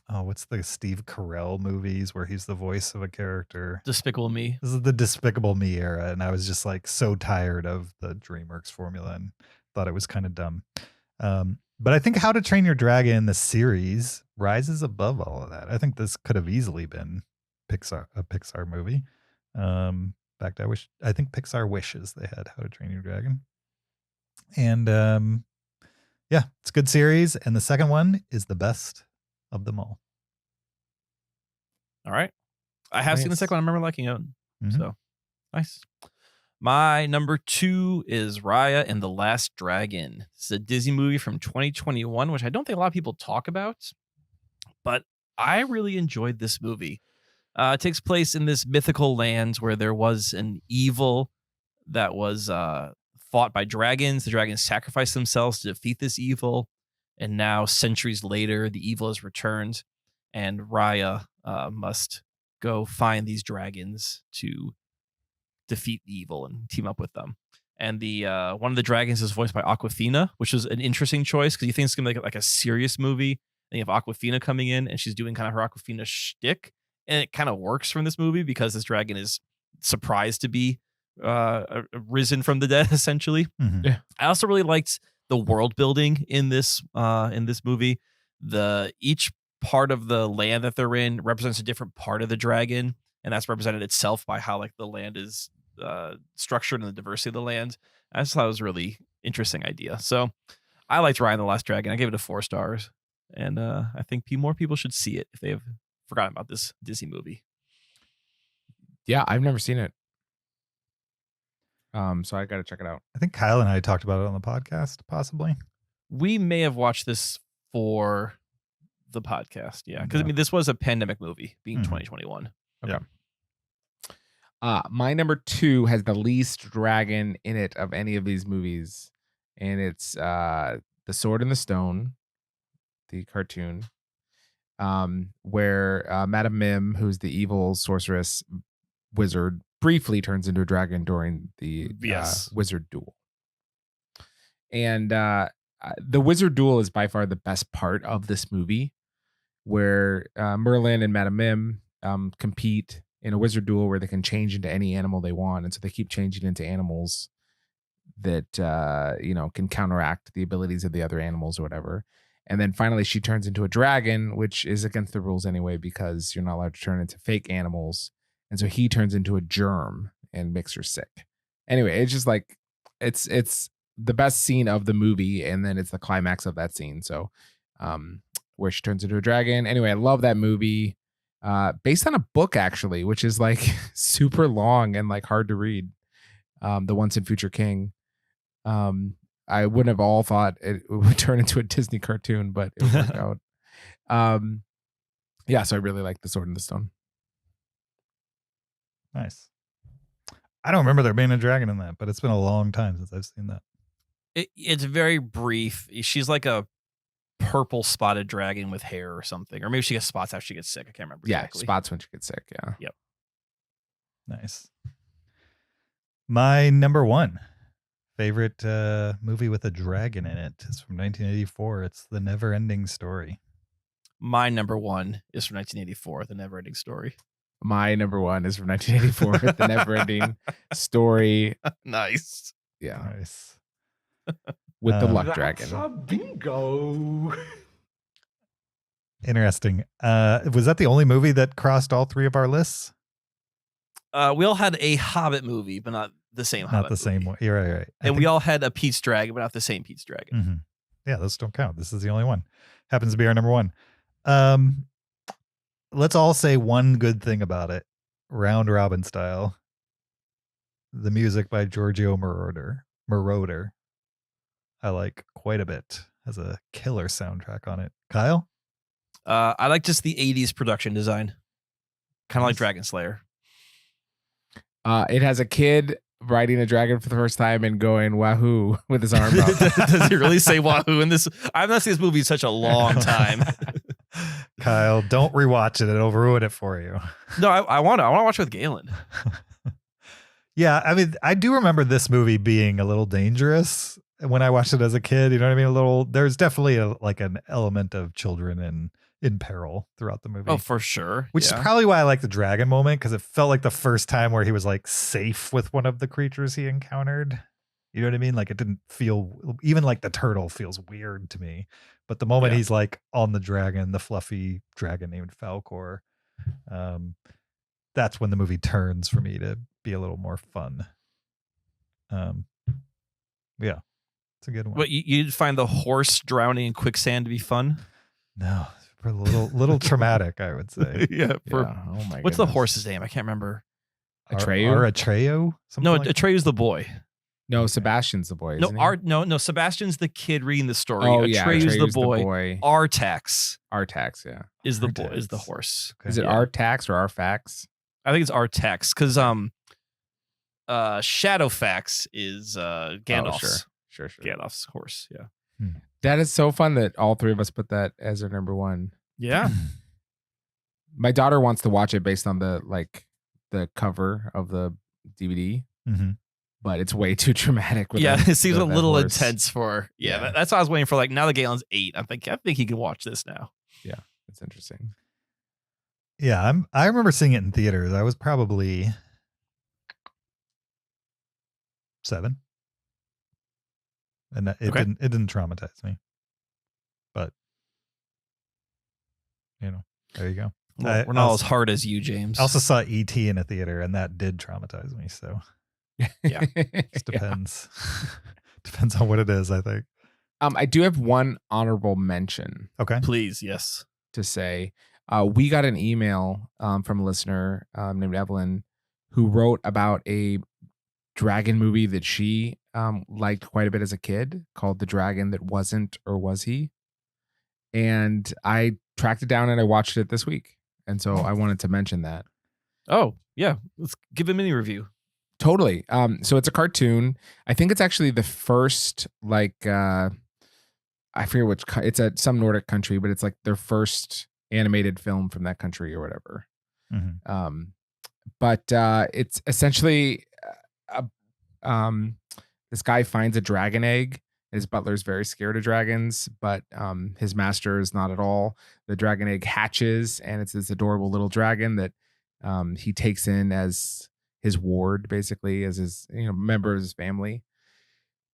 what's the Steve Carell movies where he's the voice of a character? Despicable Me. This is the Despicable Me era. And I was just like so tired of the DreamWorks formula and thought it was kind of dumb. But I think How to Train Your Dragon, the series, rises above all of that. I think this could have easily been a Pixar movie. In fact, I think Pixar wishes they had How to Train Your Dragon. And yeah, it's a good series. And the second one is the best of them all. All right. I have seen the Nice. second one. I remember liking it. Mhm. So nice. My number 2 is Raya and the Last Dragon. It's a Disney movie from 2021, which I don't think a lot of people talk about, but I really enjoyed this movie. It takes place in this mythical land where there was an evil that was fought by dragons. The dragons sacrificed themselves to defeat this evil. And now, centuries later, the evil has returned, and Raya must go find these dragons to defeat the evil and team up with them. And the one of the dragons is voiced by Awkwafina, which is an interesting choice because you think it's gonna be like a serious movie. And you have Awkwafina coming in, and she's doing kind of her Awkwafina shtick, and it kind of works from this movie because this dragon is surprised to be risen from the dead, essentially. Mhm. Yeah. I also really liked the world building in this movie. Each part of the land that they're in represents a different part of the dragon, and that's represented itself by how like the land is structured and the diversity of the land. I just thought it was a really interesting idea. So I liked Raya and the Last Dragon. I gave it a 4 stars, and I think more people should see it if they have forgotten about this Disney movie. Yeah, I've never seen it. So I got to check it out. I think Kyle and I talked about it on the podcast, possibly. We may have watched this for the podcast, yeah, because I mean this was a pandemic movie, being 2021. My number 2 has the least dragon in it of any of these movies, and it's The Sword and the Stone, the cartoon, where Madame Mim, who's the evil sorceress wizard, briefly turns into a dragon during the Yes. wizard duel. And the wizard duel is by far the best part of this movie, where Merlin and Madame Mim compete in a wizard duel where they can change into any animal they want. And so they keep changing into animals that, can counteract the abilities of the other animals or whatever. And then finally she turns into a dragon, which is against the rules anyway, because you're not allowed to turn into fake animals. And so he turns into a germ and makes her sick. Anyway, it's just like, it's the best scene of the movie. And then it's the climax of that scene. So, where she turns into a dragon. Anyway, I love that movie. Based on a book actually, which is like super long and like hard to read. The Once and Future King. I wouldn't have all thought it would turn into a Disney cartoon, but it worked out. Yeah, so I really like The Sword in the Stone. Nice. I don't remember there being a dragon in that, but it's been a long time since I've seen that. It's very brief. She's like a purple spotted dragon with hair or something, or maybe she gets spots after she gets sick. I can't remember. Yeah, exactly. spots when she gets sick. Yeah. Yep. Nice. My number one favorite movie with a dragon in it is from 1984. It's The Never Ending Story. My number one is from 1984, The Never Ending Story. My number one is from 1984, The Never Ending Story. Nice. Yeah. Nice. With the luck dragon. Bingo. Interesting. Was that the only movie that crossed all three of our lists? We all had a Hobbit movie, but not the same Hobbit Not the same movie. one. You're right. And we all had a Pete's Dragon, but not the same Pete's Dragon. Mm-hmm. Yeah, those don't count. This is the only one. Happens to be our number one. Let's all say one good thing about it, round robin style. The music by Giorgio Moroder. I like quite a bit. Has a killer soundtrack on it. Kyle? I like just the 80s production design. Kind of like Dragon Slayer. It has a kid riding a dragon for the first time and going wahoo with his arm up. Does he really say wahoo in this? I've not seen this movie in such a long time. Kyle, don't rewatch it. It'll ruin it for you. No, I want to watch it with Galen. Yeah, I mean, I do remember this movie being a little dangerous when I watched it as a kid. You know what I mean? There's definitely an element of children in peril throughout the movie. Oh, for sure. Which is probably why I like the dragon moment, because it felt like the first time where he was like safe with one of the creatures he encountered. You know what I mean? Like it didn't feel, even like the turtle feels weird to me. But the moment he's like on the dragon, the fluffy dragon named Falcor, that's when the movie turns for me to be a little more fun. Yeah, it's a good one. What, you'd find the horse drowning in quicksand to be fun? No, for a little traumatic, I would say. Yeah. Oh my What's the goodness. horse's name? I can't remember. Atreyu? No, Like Atreyu's the boy. No, Sebastian's the boy. No, Isn't he? no, Sebastian's the kid reading the story. Oh, yeah, Atreyu's the Atreyu's boy. Artax Artax, yeah. is the Artax. is the horse. Okay. Is it Yeah. Artax or Arfax? I think it's Artax because Shadowfax is Gandalf's Sure. Gandalf's horse. Yeah. That is so fun that all three of us put that as our number one. Yeah. My daughter wants to watch it based on the cover of the DVD, Mm-hmm. but it's way too dramatic. With Yeah, that- it seems a that little horse. intense for. Yeah, Yeah. that's what I was waiting for. Like now that Galen's 8, I think he can watch this now. It's interesting. Yeah, I remember seeing it in theaters. I was probably 7. And it Okay. didn't traumatize me. But there you go. Well, we're not as hard as you, James. I also saw E.T. in a theater, and that did traumatize me. So Yeah. it just depends. Depends on what it is, I think. I do have one honorable mention Okay. Please, yes. to say. We got an email from a listener named Evelyn who wrote about a dragon movie that she liked quite a bit as a kid called The Dragon That Wasn't or Was He? And I tracked it down and I watched it this week. And so I wanted to mention that. Oh, yeah. Let's give a mini review. Totally. So it's a cartoon. I think it's actually the first I forget which it's some Nordic country, but it's like their first animated film from that country or whatever. Mm-hmm. But it's essentially this guy finds a dragon egg. His butler's very scared of dragons, but his master is not at all. The dragon egg hatches, and it's this adorable little dragon that he takes in as his ward, basically, as his member of his family.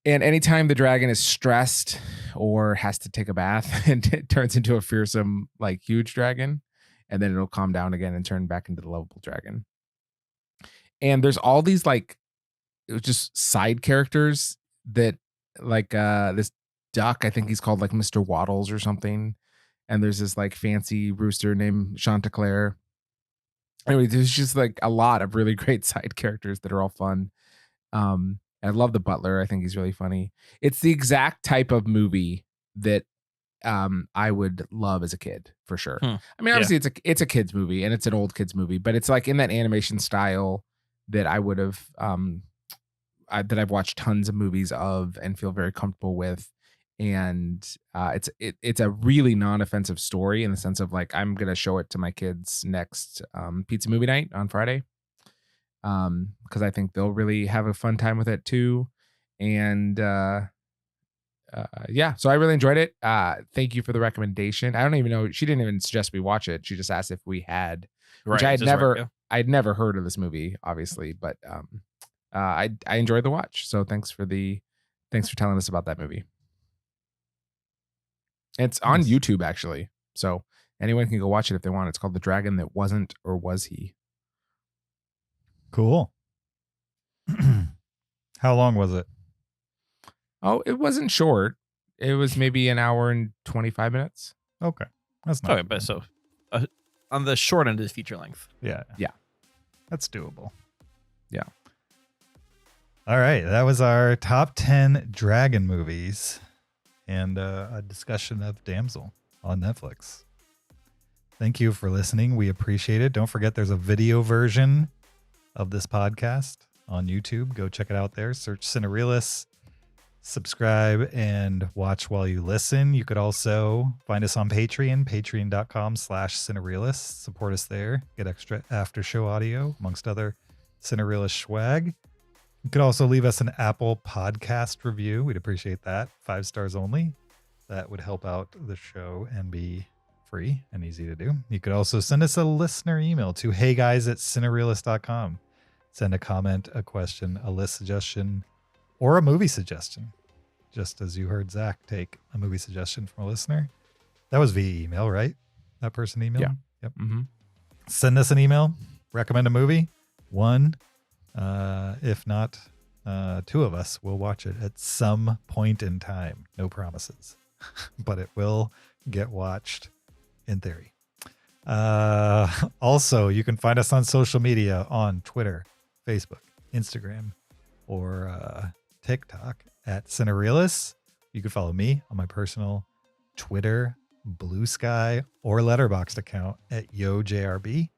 And anytime the dragon is stressed or has to take a bath, and it turns into a fearsome, huge dragon, and then it'll calm down again and turn back into the lovable dragon. And there's all these just side characters that this duck, I think he's called Mr. Waddles or something. And there's this fancy rooster named Chanticleer. Anyway, there's just a lot of really great side characters that are all fun. And And I love the butler. I think he's really funny. It's the exact type of movie that I would love as a kid for sure. I mean, obviously it's a kid's movie and it's an old kid's movie, but it's like in that animation style that I would have that I've watched tons of movies of and feel very comfortable with. And it's a really non-offensive story in the sense of like I'm gonna show it to my kids next pizza movie night on Friday, because I think they'll really have a fun time with it too. And yeah, so I really enjoyed it. Thank you for the recommendation. I don't even know, she didn't even suggest we watch it. She just asked if we had, which I had never I'd never heard of this movie, obviously, but I enjoyed the watch. So thanks for telling us about that movie. It's on YouTube actually, so anyone can go watch it if they want. It's called The Dragon That Wasn't or Was He. Cool. How long was it? Oh, it wasn't short. It was maybe an hour and 25 minutes. Okay, that's not Okay, but so on the short end of the feature length. Yeah, yeah, that's doable. Yeah. All right, that was our top 10 dragon movies and a discussion of Damsel on Netflix. Thank you for listening. We appreciate it. Don't forget there's a video version of this podcast on YouTube. Go check it out there. Search Cinereelists. Subscribe and watch while you listen. You could also find us on Patreon, patreon.com/Cinereelists. Support us there. Get extra after show audio, amongst other Cinerealist swag. You could also leave us an Apple podcast review. We'd appreciate that. 5 stars only. That would help out the show and be free and easy to do. You could also send us a listener email to heyguys@cinerealist.com. Send a comment, a question, a list suggestion, or a movie suggestion. Just as you heard Zach take a movie suggestion from a listener. That was via email, right? That person emailed? Yeah. Yep. Mm-hmm. Send us an email. Recommend a movie. One, if not 2 of us, will watch it at some point in time. No promises. But it will get watched in theory. Also, you can find us on social media on Twitter, Facebook, Instagram, or TikTok at Cinereelists. You can follow me on my personal Twitter, Blue Sky, or Letterboxd account at YoJRB.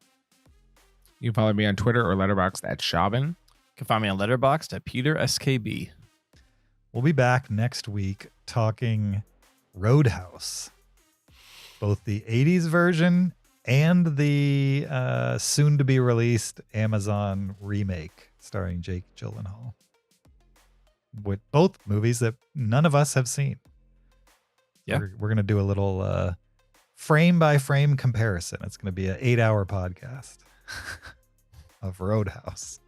You can follow me on Twitter or Letterboxd at Shaubin. You can find me on Letterboxd at Peter SKB. We'll be back next week talking Roadhouse, both the 80s version and the soon to be released Amazon remake starring Jake Gyllenhaal. With both movies that none of us have seen. Yeah. We're going to do a little frame by frame comparison. It's going to be an 8-hour podcast of Roadhouse.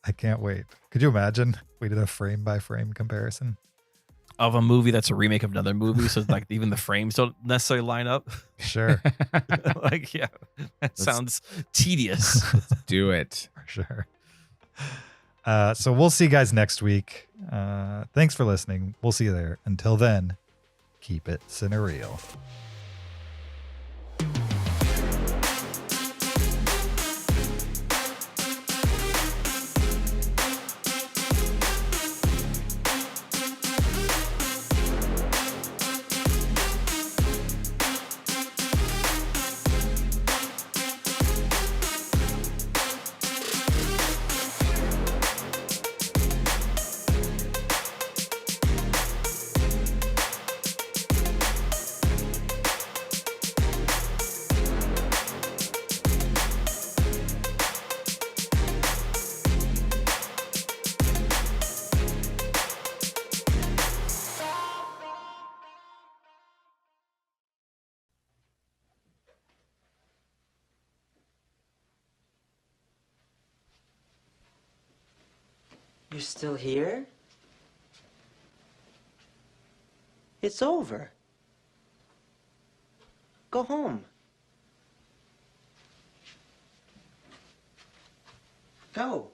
I can't wait. Could you imagine we did a frame by frame comparison of a movie that's a remake of another movie? So like even the frames don't necessarily line up. Sure. Like, yeah, that sounds tedious. Let's do it. For sure. So we'll see you guys next week. Thanks for listening. We'll see you there. Until then, keep it cinereal. You're still here? It's over. Go home. Go.